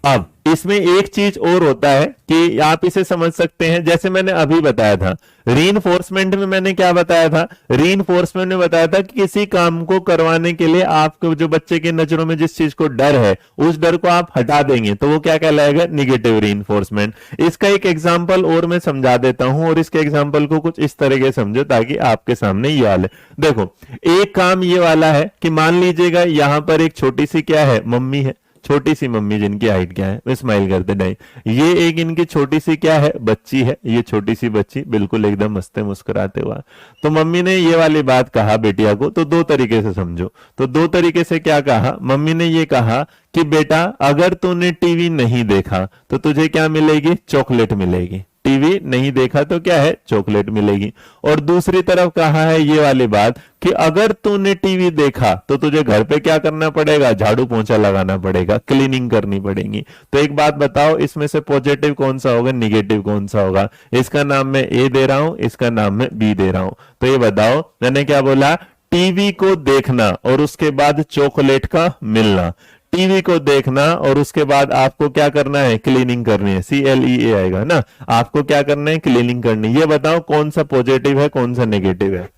अब इसमें एक चीज और होता है कि आप इसे समझ सकते हैं, जैसे मैंने अभी बताया था रीइंफोर्समेंट में, मैंने क्या बताया था, रीइंफोर्समेंट में बताया था कि किसी काम को करवाने के लिए आपको जो बच्चे की नजरों में जिस चीज को डर है उस डर को आप हटा देंगे तो वो क्या कहलाएगा, निगेटिव रीइंफोर्समेंट। इसका एक एग्जांपल और मैं समझा देता हूं, और इसके एग्जांपल को कुछ इस तरीके से समझो ताकि आपके सामने ये हाल है। देखो एक काम ये वाला है कि मान लीजिएगा यहां पर एक छोटी सी क्या है, मम्मी है, छोटी सी मम्मी जिनकी हाइट क्या है, स्माइल करते नहीं, ये एक इनकी छोटी सी क्या है, बच्ची है, ये छोटी सी बच्ची बिल्कुल एकदम हंसते मुस्कुराते हुआ। तो मम्मी ने ये वाली बात कहा बेटिया को, तो दो तरीके से समझो। तो दो तरीके से क्या कहा, मम्मी ने ये कहा कि बेटा अगर तूने टीवी नहीं देखा तो तुझे क्या मिलेगी, चॉकलेट मिलेगी, टीवी नहीं देखा तो क्या है, चॉकलेट मिलेगी। और दूसरी तरफ कहा है ये वाली बात कि अगर तूने टीवी देखा तो तुझे घर पे क्या करना पड़ेगा, झाड़ू पोंछा लगाना पड़ेगा, क्लीनिंग करनी पड़ेगी। तो एक बात बताओ इसमें से पॉजिटिव कौन सा होगा, निगेटिव कौन सा होगा? इसका नाम मैं ए दे रहा हूं, इसका नाम मैं बी दे रहा हूं। तो ये बताओ मैंने क्या बोला, टीवी को देखना और उसके बाद चॉकलेट का मिलना, टीवी को देखना और उसके बाद आपको क्या करना है, क्लीनिंग करनी है, CLEA आएगा ना, आपको क्या करना है, क्लीनिंग करनी। ये बताओ कौन सा पॉजिटिव है कौन सा नेगेटिव है?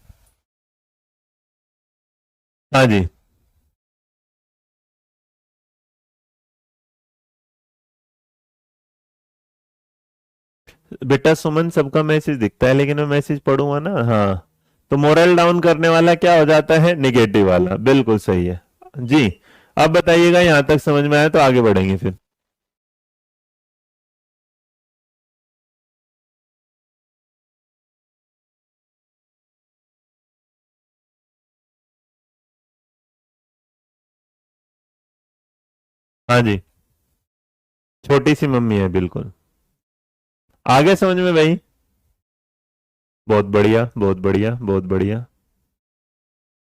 हाँ जी। बेटा सुमन सबका मैसेज दिखता है लेकिन मैं मैसेज पढ़ूंगा ना, हाँ। तो मोरल डाउन करने वाला क्या हो जाता है, निगेटिव वाला, बिल्कुल सही है जी। अब बताइएगा यहां तक समझ में आया तो आगे बढ़ेंगे फिर। हाँ जी, छोटी सी मम्मी है बिल्कुल। आगे समझ में भाई? बहुत बढ़िया, बहुत बढ़िया, बहुत बढ़िया,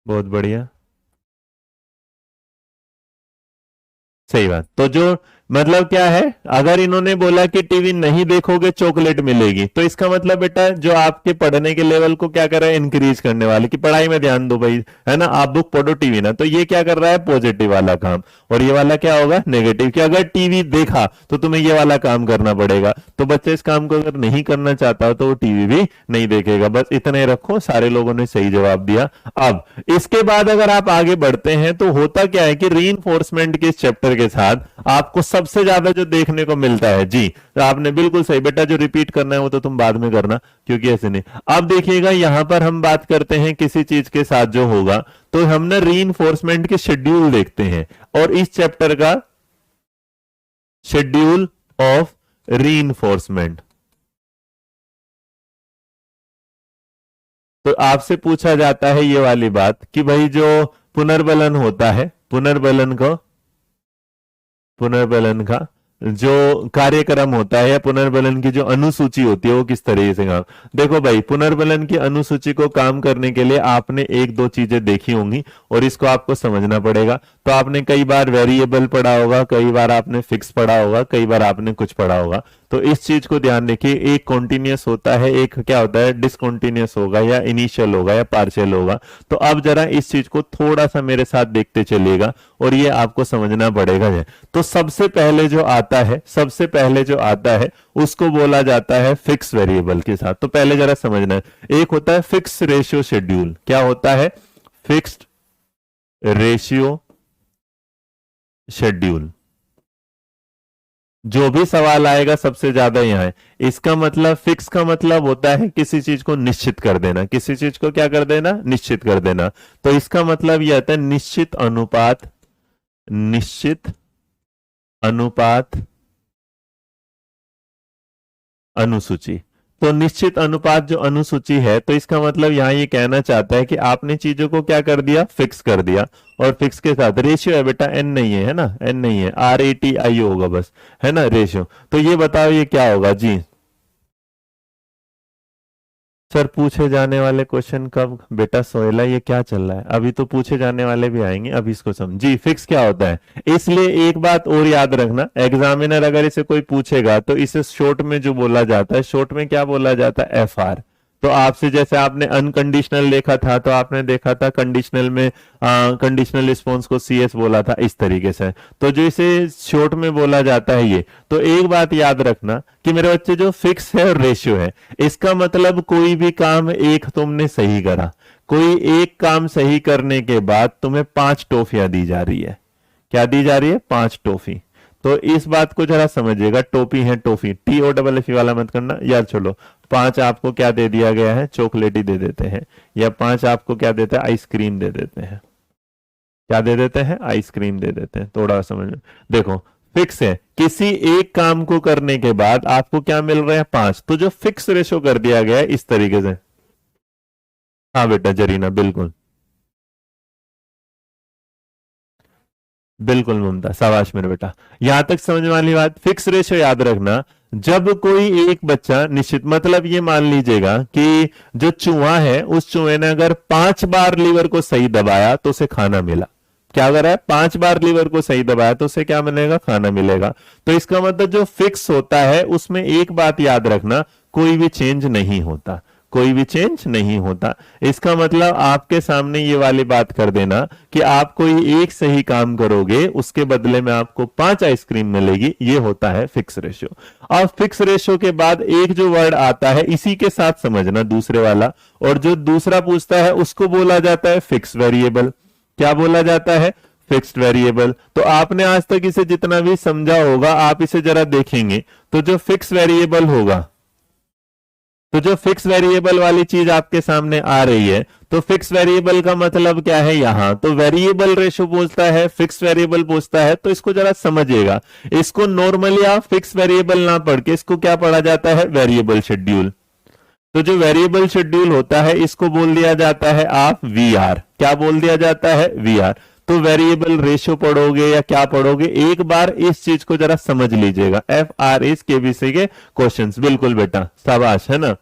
बहुत बढ़िया। सही बात। तो जो मतलब क्या है, अगर इन्होंने बोला कि टीवी नहीं देखोगे चॉकलेट मिलेगी, तो इसका मतलब बेटा जो आपके पढ़ने के लेवल को क्या कर रहा है, इंक्रीज करने वाले, कि पढ़ाई में ध्यान दो भाई, है ना, आप बुक पढ़ो टीवी ना। तो ये क्या कर रहा है, पॉजिटिव वाला काम। और ये वाला क्या होगा, नेगेटिव, कि अगर टीवी देखा तो तुम्हें ये वाला काम करना पड़ेगा। तो बच्चे इस काम को अगर नहीं करना चाहता तो वो टीवी भी नहीं देखेगा। बस इतने रखो, सारे लोगों ने सही जवाब दिया। अब इसके बाद अगर आप आगे बढ़ते हैं तो होता क्या है कि रीइंफोर्समेंट के इस चैप्टर के साथ आपको सबसे ज्यादा जो देखने को मिलता है, जी तो आपने बिल्कुल सही बेटा, जो रिपीट करना है वो तो तुम बाद में करना क्योंकि ऐसे नहीं। अब देखिएगा यहां पर हम बात करते हैं किसी चीज के साथ जो होगा, तो हम ना रीइंफोर्समेंट के शेड्यूल देखते हैं, और इस चैप्टर का शेड्यूल ऑफ रीइंफोर्समेंट। तो आपसे पूछा जाता है ये वाली बात कि भाई जो पुनर्बलन होता है, पुनर्बलन का जो कार्यक्रम होता है या पुनर्बलन की जो अनुसूची होती है वो किस तरीके से काम। देखो भाई पुनर्बलन की अनुसूची को काम करने के लिए आपने एक दो चीजें देखी होंगी और इसको आपको समझना पड़ेगा। तो आपने कई बार वेरिएबल पढ़ा होगा, कई बार आपने फिक्स पढ़ा होगा, कई बार आपने कुछ पढ़ा होगा। तो इस चीज को ध्यान रखिए, एक कॉन्टिन्यूस होता है, एक क्या होता है, डिसकॉन्टिन्यूस होगा या इनिशियल होगा या पार्शियल होगा। तो अब जरा इस चीज को थोड़ा सा मेरे साथ देखते चलिएगा और ये आपको समझना पड़ेगा। तो सबसे पहले जो आता है, सबसे पहले जो आता है उसको बोला जाता है फिक्स वेरिएबल के साथ। तो पहले जरा समझना है, एक होता है फिक्स रेशियो शेड्यूल। क्या होता है, फिक्स्ड रेशियो शेड्यूल। जो भी सवाल आएगा सबसे ज्यादा यहां है। इसका मतलब, फिक्स का मतलब होता है किसी चीज को निश्चित कर देना, किसी चीज को क्या कर देना, निश्चित कर देना। तो इसका मतलब यह आता है निश्चित अनुपात, निश्चित अनुपात अनुसूची। तो निश्चित अनुपात जो अनुसूची है, तो इसका मतलब यहां ये कहना चाहता है कि आपने चीजों को क्या कर दिया, फिक्स कर दिया। और फिक्स के साथ रेशियो है बेटा, एन नहीं है ना, एन नहीं है, RATI होगा बस, है ना रेशियो। तो ये बताओ ये क्या होगा जी। सर पूछे जाने वाले क्वेश्चन कब बेटा, सोहेला ये क्या चल रहा है, अभी तो पूछे जाने वाले भी आएंगे, अभी इसको समझी फिक्स क्या होता है। इसलिए एक बात और याद रखना, एग्जामिनर अगर इसे कोई पूछेगा तो इसे शॉर्ट में जो बोला जाता है, शॉर्ट में क्या बोला जाता है, FR। तो आपसे जैसे आपने अनकंडीशनल देखा था, तो आपने देखा था कंडीशनल में कंडीशनल रिस्पॉन्स को CS बोला था, इस तरीके से। तो जो इसे शॉर्ट में बोला जाता है ये, तो एक बात याद रखना कि मेरे बच्चे जो फिक्स है और रेशियो है, इसका मतलब कोई भी काम एक तुमने सही करा, कोई एक काम सही करने के बाद तुम्हें 5 टॉफियां दी जा रही है। क्या दी जा रही है, 5 टॉफी। तो इस बात को जरा समझिएगा, टोपी है टॉफी, TOFF वाला मत करना यार। चलो 5 आपको क्या दे दिया गया है, चॉकलेट ही दे देते हैं, या 5 आपको क्या देते हैं, आइसक्रीम दे देते हैं। क्या दे देते हैं, आइसक्रीम दे देते हैं। थोड़ा समझ, देखो फिक्स है, किसी एक काम को करने के बाद आपको क्या मिल रहे हैं, 5। तो जो फिक्स रेशो कर दिया गया है इस तरीके से। हाँ बेटा जरीना, बिल्कुल बिल्कुल ममता, शाबाश मेरे बेटा। यहां तक समझ वाली बात, फिक्स रेशो याद रखना। जब कोई एक बच्चा निश्चित, मतलब ये मान लीजिएगा कि जो चूहा है, उस चूहे ने अगर 5 बार लीवर को सही दबाया तो उसे खाना मिला। क्या कर रहा है, 5 बार लीवर को सही दबाया तो उसे क्या मिलेगा, खाना मिलेगा। तो इसका मतलब जो फिक्स होता है उसमें एक बात याद रखना, कोई भी चेंज नहीं होता, कोई भी चेंज नहीं होता। इसका मतलब आपके सामने ये वाली बात कर देना कि आप कोई एक सही काम करोगे, उसके बदले में आपको 5 आइसक्रीम मिलेगी, ये होता है फिक्स रेशियो। और फिक्स रेशियो के बाद एक जो वर्ड आता है, इसी के साथ समझना दूसरे वाला, और जो दूसरा पूछता है उसको बोला जाता है फिक्स वेरिएबल। क्या बोला जाता है, फिक्स्ड वेरिएबल। तो आपने आज तक इसे जितना भी समझा होगा, आप इसे जरा देखेंगे तो जो फिक्स वेरिएबल होगा, तो जो फिक्स वेरिएबल वाली चीज आपके सामने आ रही है, तो फिक्स वेरिएबल का मतलब क्या है, यहां तो वेरिएबल रेशो पूछता है, फिक्स वेरिएबल पूछता है, तो इसको जरा समझिएगा। इसको नॉर्मली आप फिक्स वेरिएबल ना पढ़ के इसको क्या पढ़ा जाता है, वेरिएबल शेड्यूल। तो जो वेरिएबल शेड्यूल होता है इसको बोल दिया जाता है आप VR। क्या बोल दिया जाता है, VR। तो वेरिएबल रेशियो पढ़ोगे या क्या पढ़ोगे, एक बार इस चीज को जरा समझ लीजिएगा। FR इस KBC के क्वेश्चंस, बिल्कुल बेटा शाबाश, है ना।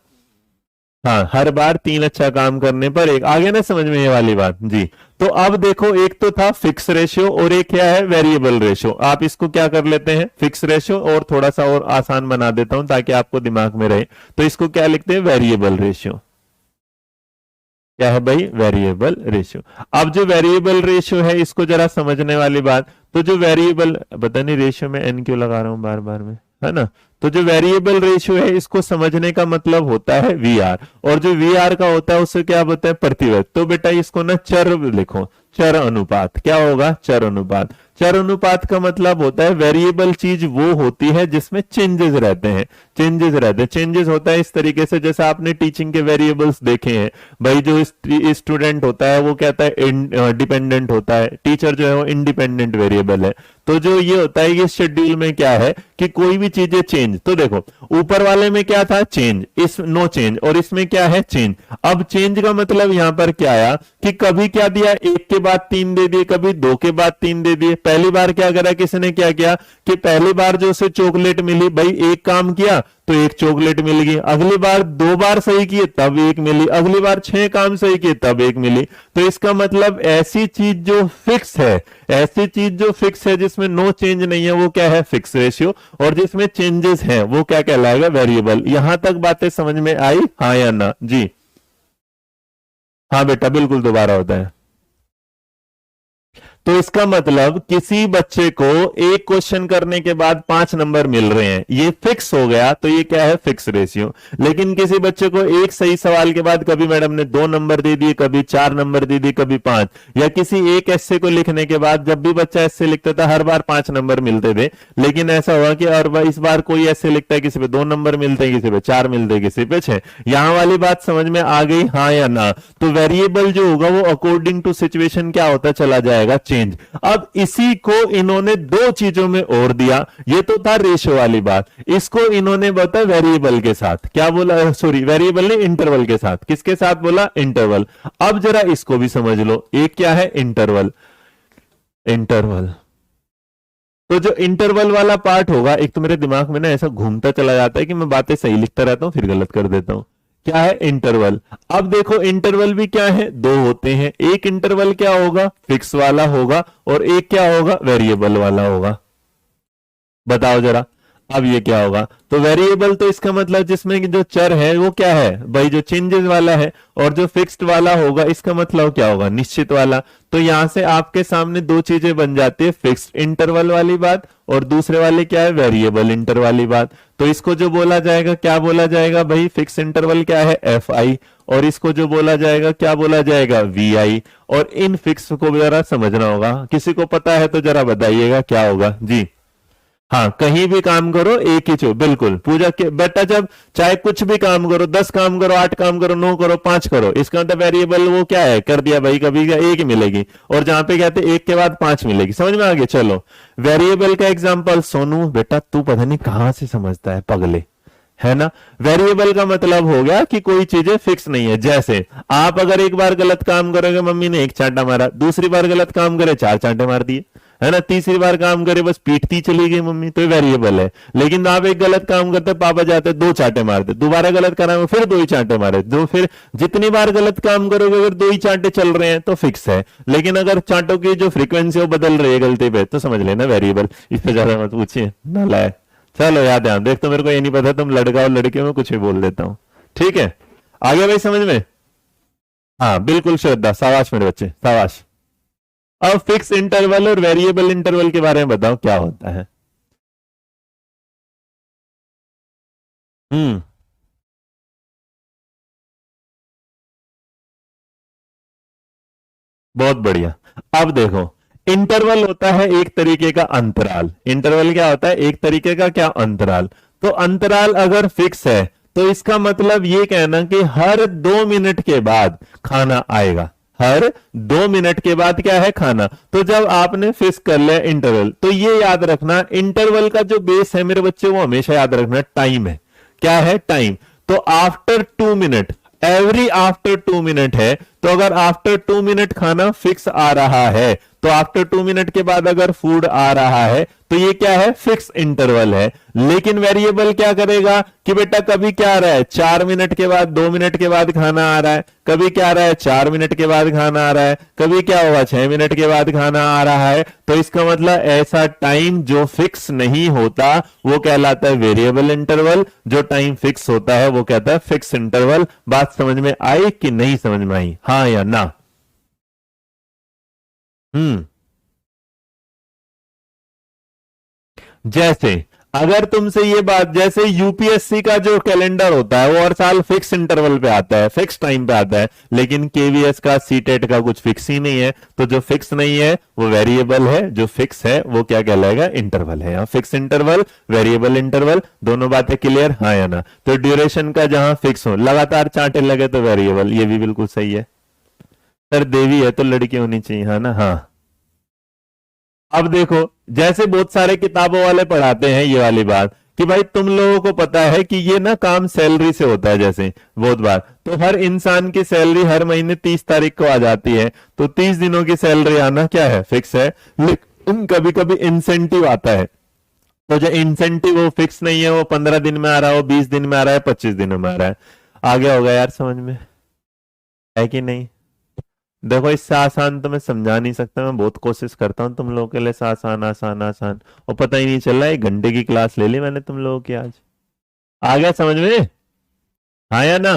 हाँ, हर बार 3 अच्छा काम करने पर एक, आगे ना समझ में ये वाली बात जी। तो अब देखो, एक तो था फिक्स रेशियो और एक क्या है, वेरिएबल रेशियो। आप इसको क्या कर लेते हैं, फिक्स रेशियो, और थोड़ा सा और आसान बना देता हूं ताकि आपको दिमाग में रहे। तो इसको क्या लिखते हैं, वेरिएबल रेशियो। क्या है भाई, वेरिएबल रेशियो। अब जो वेरिएबल रेशियो है, इसको जरा समझने वाली बात, तो जो वेरिएबल, पता नहीं रेशियो में एन क्यों लगा रहा हूं बार बार में, है ना। तो जो वेरिएबल रेशियो है, इसको समझने का मतलब होता है VR, और जो VR का होता है उससे क्या होता है, प्रतिशत। तो बेटा इसको ना चर लिखो, चर अनुपात। क्या होगा, चर अनुपात। चर अनुपात का मतलब होता है वेरिएबल चीज वो होती है जिसमें चेंजेस रहते हैं, चेंजेस रहते हैं। चेंजेस होता है इस तरीके से, जैसे आपने टीचिंग के वेरिएबल्स देखे हैं भाई, जो स्टूडेंट होता है वो कहता है डिपेंडेंट होता है, टीचर जो है वो इंडिपेंडेंट वेरिएबल है। तो जो ये होता है, ये शेड्यूल में क्या है कि कोई भी चीजें चेंज, तो देखो ऊपर वाले में क्या था, चेंज, इस नो चेंज, और इसमें क्या है, चेंज। अब चेंज का मतलब यहां पर क्या आया कि कभी क्या दिया, 1 के बाद 3 दे दिए, कभी 2 के बाद 3 दे दिए। पहली बार क्या करा, किसी ने क्या किया कि पहली बार जो उसे चॉकलेट मिली, भाई एक काम किया तो 1 चॉकलेट मिल गई। अगली बार 2 बार सही किए तब 1 मिली, अगली बार 6 काम सही किए तब 1 मिली। तो इसका मतलब ऐसी चीज जो फिक्स है, ऐसी चीज जो फिक्स है जिसमें नो चेंज नहीं है, वो क्या है, फिक्स रेशियो। और जिसमें चेंजेस हैं वो क्या कहलाएगा, वेरिएबल। यहां तक बातें समझ में आई, हाँ या ना जी। हाँ बेटा बिल्कुल दोबारा होता है। तो इसका मतलब किसी बच्चे को एक क्वेश्चन करने के बाद 5 नंबर मिल रहे हैं, ये फिक्स हो गया, तो ये क्या है, फिक्स रेशियो। लेकिन किसी बच्चे को एक सही सवाल के बाद कभी मैडम ने 2 नंबर दे दिए, कभी 4 नंबर दे दिए, कभी 5, या किसी एक ऐसे को लिखने के बाद, जब भी बच्चा ऐसे लिखता था हर बार 5 नंबर मिलते थे, लेकिन ऐसा हुआ कि और इस बार कोई ऐसे लिखता है किसी पे 2 नंबर मिलते हैं, किसी पे 4 मिलते हैं, किसी पे 6। यहां वाली बात समझ में आ गई, हाँ या ना। तो वेरिएबल जो होगा वो अकॉर्डिंग टू सिचुएशन क्या होता चला जाएगा, चेंज। अब इसी को इन्होंने दो चीजों में और दिया, ये तो था रेशो वाली बात, इसको इन्होंने बता वेरिएबल के साथ, क्या बोला, सॉरी वेरिएबल नहीं इंटरवल के साथ, किसके साथ बोला, इंटरवल। अब जरा इसको भी समझ लो, एक क्या है इंटरवल, इंटरवल तो जो इंटरवल वाला पार्ट होगा, एक तो मेरे दिमाग में ना ऐसा घूमता चला जाता है कि मैं बातें सही लिखता रहता हूं फिर गलत कर देता हूं, क्या है इंटरवल। अब देखो इंटरवल भी क्या है, दो होते हैं, एक इंटरवल क्या होगा, फिक्स वाला होगा, और एक क्या होगा, वेरिएबल वाला होगा। बताओ जरा, अब ये क्या होगा, तो वेरिएबल तो इसका मतलब जिसमें कि जो चर है वो क्या है भाई, जो चेंजेस वाला है, और जो फिक्स्ड वाला होगा इसका मतलब क्या होगा, निश्चित वाला। तो यहां से आपके सामने दो चीजें बन जाती है, फिक्स्ड इंटर वाली बात, और दूसरे वाले क्या है, वेरिएबल इंटर वाली बात। तो इसको जो बोला जाएगा, क्या बोला जाएगा भाई, फिक्स इंटरवल क्या है, एफ आई, और इसको जो बोला जाएगा क्या बोला जाएगा, वी आई। और इन फिक्स को जरा समझना होगा, किसी को पता है तो जरा बताइएगा क्या होगा जी। हाँ, कहीं भी काम करो एक ही चो, बिल्कुल पूजा के बेटा, जब चाहे कुछ भी काम करो, 10 काम करो, 8 काम करो, 9 करो, 5 करो, इसका मतलब वेरिएबल वो क्या है, कर दिया भाई, कभी का एक ही मिलेगी, और जहां पे कहते एक के बाद 5 मिलेगी, समझ में आ गया। चलो वेरिएबल का एग्जांपल, सोनू बेटा तू पता नहीं कहां से समझता है पगले, है ना। वेरिएबल का मतलब हो गया कि कोई चीजें फिक्स नहीं है, जैसे आप अगर एक बार गलत काम करोगे, मम्मी ने एक चांटा मारा, दूसरी बार गलत काम करे 4 चांटे मार दिए, है ना, तीसरी बार काम करे बस पीटती चली गई मम्मी, तो वेरिएबल है। लेकिन आप एक गलत काम करते, पापा जाते 2 चांटे मारते, दोबारा गलत कराएंगे फिर 2 ही चांटे मारे, जो फिर जितनी बार गलत काम करोगे अगर 2 ही चांटे चल रहे हैं तो फिक्स है। लेकिन अगर चांटों की जो फ्रीक्वेंसी वो बदल रही है गलती पे, तो समझ लेना वेरिएबल। इस पे ज्यादा मत पूछिए ना लाए। चलो याद ध्यान, देख तो मेरे को ये नहीं पता तुम लड़का और लड़के में कुछ भी बोल देता हूं, ठीक है। आगे भाई समझ में, हाँ बिल्कुल श्रद्धा, शाबाश मेरे बच्चे शाबाश। अब फिक्स इंटरवल और वेरिएबल इंटरवल के बारे में बताओ क्या होता है। हम्म, बहुत बढ़िया। अब देखो, इंटरवल होता है एक तरीके का अंतराल, इंटरवल क्या होता है, एक तरीके का क्या, अंतराल। तो अंतराल अगर फिक्स है तो इसका मतलब ये कहना कि हर 2 मिनट के बाद खाना आएगा, हर 2 मिनट के बाद क्या है, खाना। तो जब आपने फिक्स कर लिया इंटरवल, तो ये याद रखना इंटरवल का जो बेस है मेरे बच्चे, वो हमेशा याद रखना टाइम है, क्या है, टाइम। तो after 2 minute, every after 2 minute है, तो अगर आफ्टर 2 मिनट खाना फिक्स आ रहा है, तो आफ्टर 2 मिनट के बाद अगर फूड आ रहा है, तो ये क्या है, फिक्स इंटरवल है। लेकिन वेरिएबल क्या करेगा कि बेटा कभी क्या आ रहा है, 4 मिनट के बाद, 2 मिनट के बाद खाना आ रहा है, कभी क्या आ रहा है, 4 मिनट के बाद खाना आ रहा है, कभी क्या होगा, 6 मिनट के बाद खाना आ रहा है। तो इसका मतलब ऐसा टाइम जो फिक्स नहीं होता वो कहलाता है वेरिएबल इंटरवल, जो टाइम फिक्स होता है वो कहता है फिक्स इंटरवल। बात समझ में आई कि नहीं समझ में आई, हाँ या ना। हम्म, जैसे अगर तुमसे ये बात, जैसे यूपीएससी का जो कैलेंडर होता है वो हर साल फिक्स इंटरवल पे आता है, फिक्स टाइम पे आता है, लेकिन केवीएस का सीटेट का कुछ फिक्स ही नहीं है। तो जो फिक्स नहीं है वो वेरिएबल है, जो फिक्स है वो क्या कहलाएगा, इंटरवल है। फिक्स इंटरवल, वेरिएबल इंटरवल, दोनों बातें क्लियर, हाँ या ना। तो ड्यूरेशन का जहां फिक्स हो, लगातार चांटे लगे तो वेरिएबल, ये भी बिल्कुल सही है। सर देवी है तो लड़की होनी चाहिए, हाँ ना, हाँ। अब देखो, जैसे बहुत सारे किताबों वाले पढ़ाते हैं ये वाली बात कि भाई तुम लोगों को पता है कि ये ना काम सैलरी से होता है, जैसे बहुत बार तो हर इंसान की सैलरी हर महीने 30 तारीख को आ जाती है, तो 30 दिनों की सैलरी आना क्या है, फिक्स है। लेकिन कभी कभी इंसेंटिव आता है, तो जो इंसेंटिव वो फिक्स नहीं है, वो 15 दिन में आ रहा है, वो 20 दिन में आ रहा है, 25 दिनों में आ रहा है। आ गया होगा यार समझ में, है कि नहीं। देखो इससे आसान तो मैं समझा नहीं सकता, मैं बहुत कोशिश करता हूँ तुम लोगों के लिए आसान आसान आसान, और पता ही नहीं चल रहा है, 1 घंटे की क्लास ले ली मैंने तुम लोगों की आज। आ गया समझ में, हाँ या ना।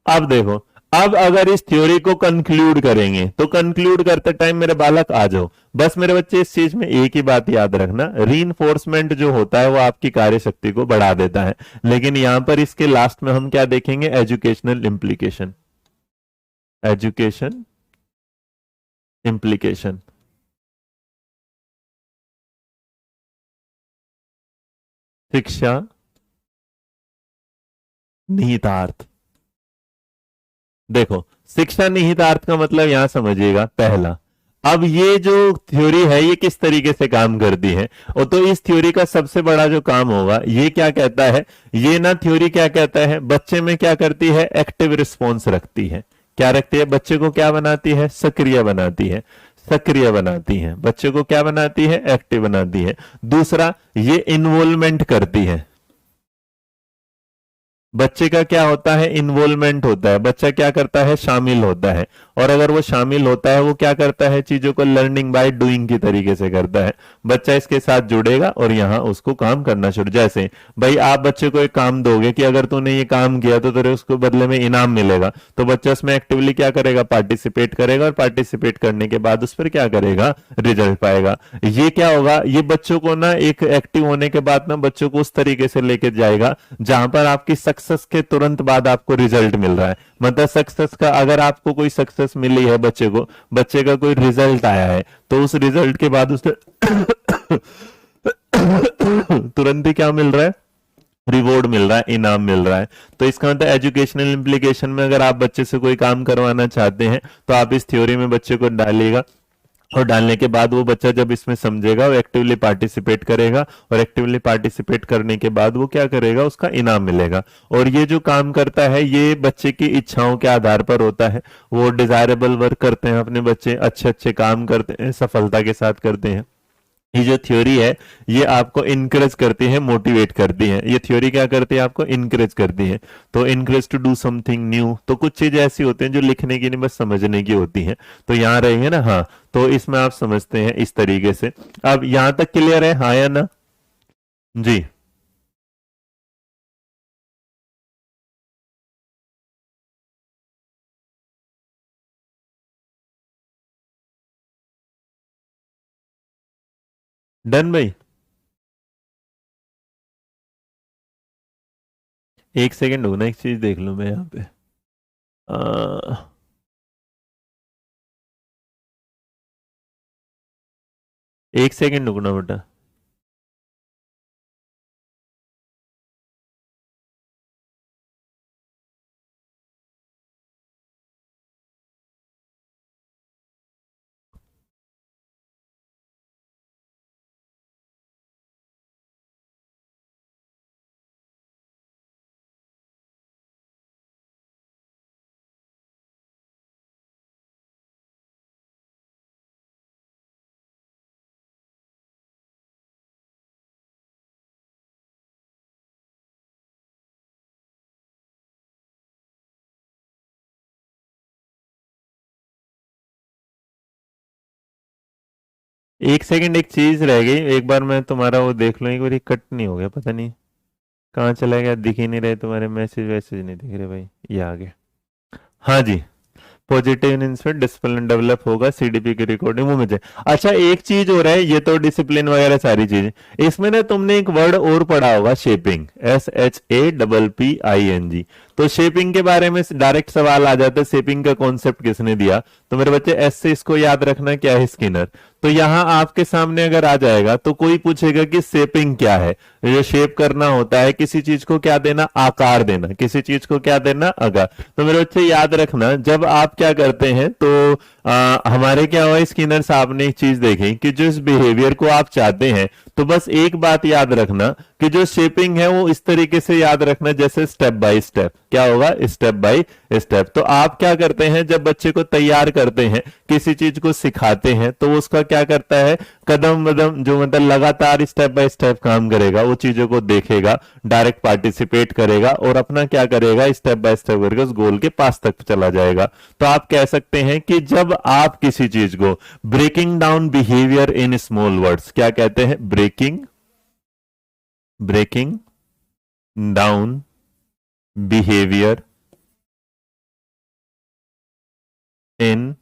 अब देखो, अब अगर इस थ्योरी को कंक्लूड करेंगे, तो कंक्लूड करते टाइम मेरे बालक आ जाओ, बस मेरे बच्चे इस चीज में एक ही बात याद रखना, रीइंफोर्समेंट जो होता है वो आपकी कार्य शक्ति को बढ़ा देता है। लेकिन यहां पर इसके लास्ट में हम क्या देखेंगे, एजुकेशनल इम्प्लीकेशन, एजुकेशन इम्प्लीकेशन, शिक्षा निहितार्थ। देखो शिक्षा निहितार्थ का मतलब यहां समझिएगा पहला। अब ये जो थ्योरी है ये किस तरीके से काम करती है, और तो इस थ्योरी का सबसे बड़ा जो काम होगा ये क्या कहता है, ये ना थ्योरी क्या कहता है, बच्चे में क्या करती है, एक्टिव रिस्पॉन्स रखती है। क्या रखती है, बच्चे को क्या बनाती है, सक्रिय बनाती है, सक्रिय बनाती है, बच्चे को क्या बनाती है, एक्टिव बनाती है। दूसरा, ये इन्वॉल्वमेंट करती है, बच्चे का क्या होता है, इन्वॉल्वमेंट होता है, बच्चा क्या करता है, शामिल होता है, और अगर वो शामिल होता है वो क्या करता है, चीजों को लर्निंग बाय डूइंग की तरीके से करता है। बच्चा इसके साथ जुड़ेगा और यहां उसको काम करना शुरू, जैसे भाई आप बच्चे को एक काम दोगे कि अगर तूने ये काम किया तो तेरे उसको बदले में इनाम मिलेगा, तो बच्चा उसमें एक्टिवली क्या करेगा, पार्टिसिपेट करेगा, और पार्टिसिपेट करने के बाद उस पर क्या करेगा, रिजल्ट पाएगा। ये क्या होगा, ये बच्चों को ना एक एक्टिव होने के बाद ना बच्चों को उस तरीके से लेके जाएगा जहां पर आपकी सक्सेस के तुरंत बाद आपको रिजल्ट मिल रहा है। मतलब सक्सेस का, अगर आपको कोई सक्सेस मिली है, बच्चे को, बच्चे का कोई रिजल्ट आया है, तो उस रिजल्ट के बाद उसे तुरंत ही क्या मिल रहा है, रिवॉर्ड मिल रहा है, इनाम मिल रहा है। तो इसका मतलब एजुकेशनल इंप्लीकेशन में अगर आप बच्चे से कोई काम करवाना चाहते हैं तो आप इस थ्योरी में बच्चे को डालिएगा, और डालने के बाद वो बच्चा जब इसमें समझेगा वो एक्टिवली पार्टिसिपेट करेगा, और एक्टिवली पार्टिसिपेट करने के बाद वो क्या करेगा, उसका इनाम मिलेगा। और ये जो काम करता है ये बच्चे की इच्छाओं के आधार पर होता है, वो डिजायरेबल वर्क करते हैं अपने बच्चे, अच्छे अच्छे काम करते हैं, सफलता के साथ करते हैं। ये जो थ्योरी है ये आपको इनकरेज करती है, मोटिवेट करती है। ये थ्योरी क्या करती है, आपको इनकरेज करती है। तो encourage to do something new, तो कुछ चीजें ऐसी होती हैं जो लिखने की नहीं बस समझने की होती हैं। तो यहां रहेंगे ना, हाँ, तो इसमें आप समझते हैं इस तरीके से। अब यहां तक क्लियर है, हाँ या ना जी। डन भाई, एक सेकेंड हो ना, एक चीज देख लूं मैं यहाँ पे। आ, एक सेकेंड रुकना बेटा। एक सेकंड, एक चीज रह गई, एक बार मैं तुम्हारा वो देख लूं, एक बार कट नहीं हो गया, पता नहीं कहाँ चला गया, दिख ही नहीं रहे तुम्हारे मैसेज वैसेज, नहीं दिख रहे भाई, ये आ गए। हाँ जी, पॉजिटिव इन्फ्लुएंस, डिसिप्लिन डेवलप होगा, सीडीपी की रिकॉर्डिंग, वो मुझे। अच्छा एक चीज हो रहा है, ये तो डिसिप्लिन वगैरह सारी चीजें, इसमें ना तुमने एक वर्ड और पढ़ा होगा, शेपिंग, SHAPPING। तो शेपिंग के बारे में डायरेक्ट सवाल आ जाता है, शेपिंग का कॉन्सेप्ट किसने दिया, तो मेरे बच्चे एस से इसको याद रखना, क्या है, स्किनर। तो यहां आपके सामने अगर आ जाएगा तो कोई पूछेगा कि शेपिंग क्या है, ये शेप करना होता है किसी चीज को, क्या देना, आकार देना, किसी चीज को क्या देना, आकार। तो मेरे बच्चे याद रखना, जब आप क्या करते हैं तो हमारे क्या हुआ, स्किनर साहब ने एक चीज देखी कि जो इस बिहेवियर को आप चाहते हैं, तो बस एक बात याद रखना कि जो शेपिंग है वो इस तरीके से याद रखना, जैसे स्टेप बाय स्टेप, क्या होगा, स्टेप बाय स्टेप। तो आप क्या करते हैं, जब बच्चे को तैयार करते हैं, किसी चीज को सिखाते हैं, तो उसका क्या करता है, कदम कदम जो मतलब लगातार स्टेप बाय स्टेप काम करेगा, वो चीजों को देखेगा, डायरेक्ट पार्टिसिपेट करेगा, और अपना क्या करेगा, स्टेप बाय स्टेप करके उस गोल के पास तक चला जाएगा। तो आप कह सकते हैं कि जब आप किसी चीज को breaking down behaviour in small words, क्या कहते हैं, breaking down behaviour in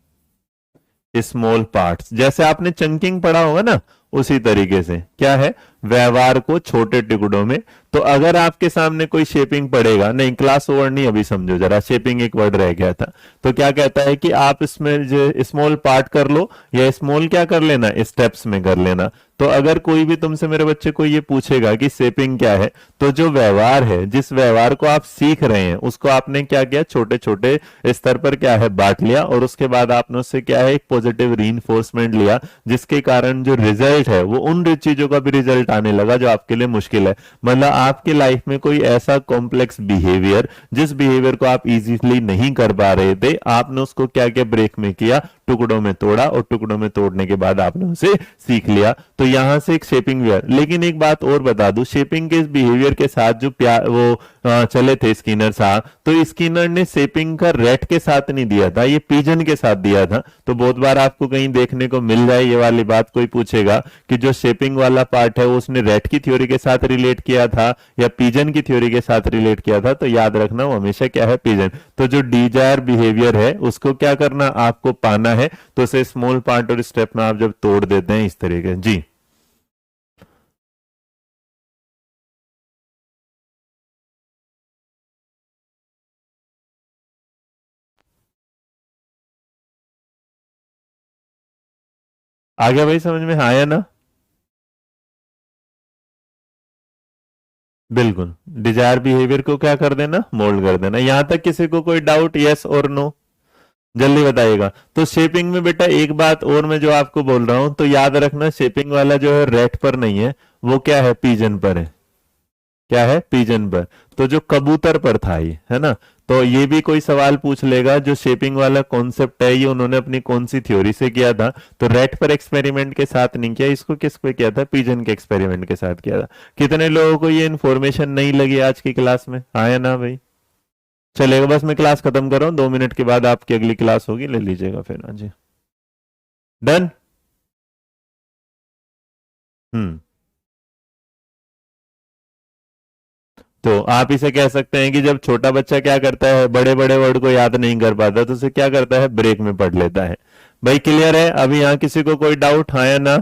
small parts, जैसे आपने चंकिंग पढ़ा होगा ना, उसी तरीके से क्या है, व्यवहार को छोटे टुकड़ों में। तो अगर आपके सामने कोई शेपिंग पड़ेगा, नहीं क्लास ओवर नहीं, अभी समझो जरा, शेपिंग एक वर्ड रह गया था, तो क्या कहता है कि आप इसमें जो स्मॉल पार्ट कर लो, या स्मॉल क्या कर लेना, स्टेप्स में कर लेना। तो अगर कोई भी तुमसे मेरे बच्चे को ये पूछेगा कि शेपिंग क्या है, तो जो व्यवहार है, जिस व्यवहार को आप सीख रहे हैं, उसको आपने क्या किया, छोटे छोटे स्तर पर क्या है बांट लिया, और उसके बाद आपने उससे क्या है एक पॉजिटिव रीइंफोर्समेंट लिया, जिसके कारण जो रिजल्ट है वो उन चीजों का भी रिजल्ट आने लगा जो आपके लिए मुश्किल है। मतलब आपकी लाइफ में कोई ऐसा कॉम्प्लेक्स बिहेवियर, जिस बिहेवियर को आप इजीली नहीं कर पा रहे थे, आपने उसको क्या क्या ब्रेक में किया, टुकड़ों में तोड़ा, और टुकड़ों में तोड़ने के बाद आपने उसे सीख लिया। तो यहां से एक शेपिंग बिहेवियर। लेकिन एक बात और बता दूं, शेपिंग के इस बिहेवियर के साथ जो वो चले थे स्किनर साहब, तो स्किनर ने शेपिंग का रैट के साथ नहीं दिया था, ये पिजन के साथ दिया था। तो बहुत बार आपको कहीं देखने को मिल जाए ये वाली बात, कोई पूछेगा कि जो शेपिंग वाला पार्ट है वो उसने रैट की थ्योरी के साथ रिलेट किया था या पिजन की थ्योरी के साथ रिलेट किया था, तो याद रखना वो हमेशा क्या है, पिजन। तो जो डिजायर बिहेवियर है उसको क्या करना, आपको पाना है। तो उसे स्मॉल पार्ट और स्टेप में आप जब तोड़ देते हैं इस तरीके, जी आ गया भाई समझ में, आया ना? बिल्कुल, डिजायर बिहेवियर को क्या कर देना, मोल्ड कर देना। यहां तक किसी को कोई डाउट, यस और नो? जल्दी बताइएगा। तो शेपिंग में बेटा एक बात और मैं जो आपको बोल रहा हूं, तो याद रखना, शेपिंग वाला जो है रेट पर नहीं है, वो क्या है, पिजन पर है। क्या है, पिजन पर। तो जो कबूतर पर था ये, है ना? तो ये भी कोई सवाल पूछ लेगा, जो शेपिंग वाला कॉन्सेप्ट है ये उन्होंने अपनी कौन सी थ्योरी से किया था? तो रेट पर एक्सपेरिमेंट के साथ नहीं किया, इसको किस पे किया था, पिजन के एक्सपेरिमेंट के साथ किया था। कितने लोगों को ये इन्फॉर्मेशन नहीं लगी आज की क्लास में, आया ना भाई? चलेगा, बस मैं क्लास खत्म कर रहा हूँ, 2 मिनट के बाद आपकी अगली क्लास होगी, ले लीजिएगा फिर। हाँ जी, डन। हम्म। तो आप इसे कह सकते हैं कि जब छोटा बच्चा क्या करता है, बड़े बड़े वर्ड को याद नहीं कर पाता, तो उसे क्या करता है, ब्रेक में पढ़ लेता है। भाई क्लियर है? अभी यहां किसी को कोई डाउट, हाँ या ना?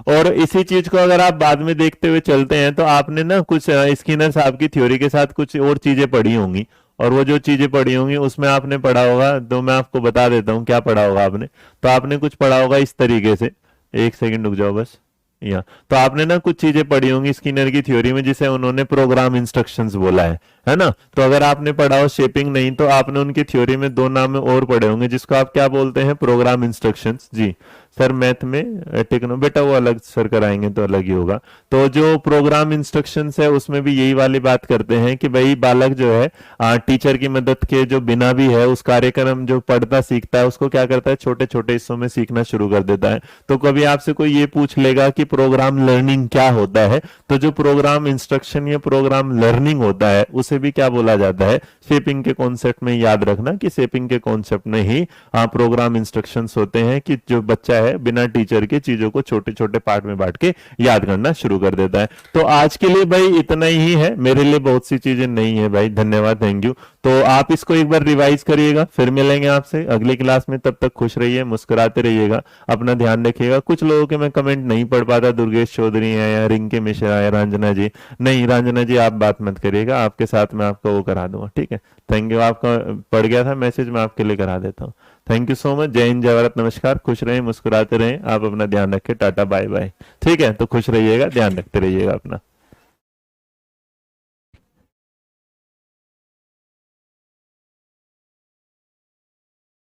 और इसी चीज को अगर आप बाद में देखते हुए चलते हैं, तो आपने ना कुछ स्किनर साहब की थ्योरी के साथ कुछ और चीजें पढ़ी होंगी, और वो जो चीजें पढ़ी होंगी उसमें आपने पढ़ा होगा, तो मैं आपको बता देता हूँ क्या पढ़ा होगा आपने। तो आपने कुछ पढ़ा होगा इस तरीके से, एक सेकंड रुक जाओ बस। या तो आपने ना कुछ चीजें पढ़ी होंगी स्किनर की थ्योरी में, जिसे उन्होंने प्रोग्राम इंस्ट्रक्शंस बोला है ना? तो अगर आपने पढ़ा हो शेपिंग नहीं, तो आपने उनकी थ्योरी में 2 नाम और पढ़े होंगे, जिसको आप क्या बोलते हैं, प्रोग्राम इंस्ट्रक्शंस। जी सर, मैथ में टेक्नो बेटा वो अलग सर कराएंगे तो अलग ही होगा। तो जो प्रोग्राम इंस्ट्रक्शंस है उसमें भी यही वाली बात करते हैं कि भाई बालक जो है टीचर की मदद के जो बिना भी है उस कार्यक्रम जो पढ़ता सीखता है, उसको क्या करता है, छोटे छोटे हिस्सों में सीखना शुरू कर देता है। तो कभी आपसे कोई ये पूछ लेगा कि प्रोग्राम लर्निंग क्या होता है, तो जो प्रोग्राम इंस्ट्रक्शन या प्रोग्राम लर्निंग होता है उसे भी क्या बोला जाता है, शेपिंग के कॉन्सेप्ट में। याद रखना कि शेपिंग के कॉन्सेप्ट में ही प्रोग्राम इंस्ट्रक्शंस होते हैं, कि जो बच्चा है बिना टीचर के चीजों को छोटे छोटे पार्ट में बांट के याद करना शुरू कर देता है। तो आज के लिए भाई इतना ही है, मेरे लिए बहुत सी चीजें नहीं है भाई, धन्यवाद, थैंक यू। तो आप इसको एक बार रिवाइज करिएगा, फिर मिलेंगे आपसे अगली क्लास में। तब तक खुश रहिए, मुस्कुराते रहिएगा, अपना ध्यान रखिएगा। कुछ लोगों के मैं कमेंट नहीं पढ़ पाता, दुर्गेश चौधरी है या रिंके मिश्रा है, रंजना जी, नहीं रंजना जी आप बात मत करिएगा, आपके साथ मैं आपका वो करा दूंगा, ठीक है? थैंक यू, आपका पढ़ गया था मैसेज, मैं आपके लिए करा देता हूँ। थैंक यू सो मच, जय हिंद, जय भारत, नमस्कार, खुश रहें, मुस्कुराते रहें, आप अपना ध्यान रखें, टाटा बाय बाय। ठीक है, तो खुश रहिएगा, ध्यान रखते रहिएगा अपना।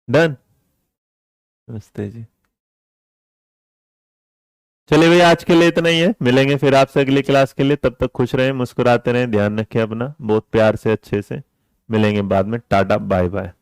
डन। नमस्ते जी। चलिए भाई, आज के लिए इतना ही है, मिलेंगे फिर आपसे अगली क्लास के लिए। तब तक खुश रहें, मुस्कुराते रहें, ध्यान रखें अपना बहुत प्यार से, अच्छे से। मिलेंगे बाद में, टाटा बाय बाय।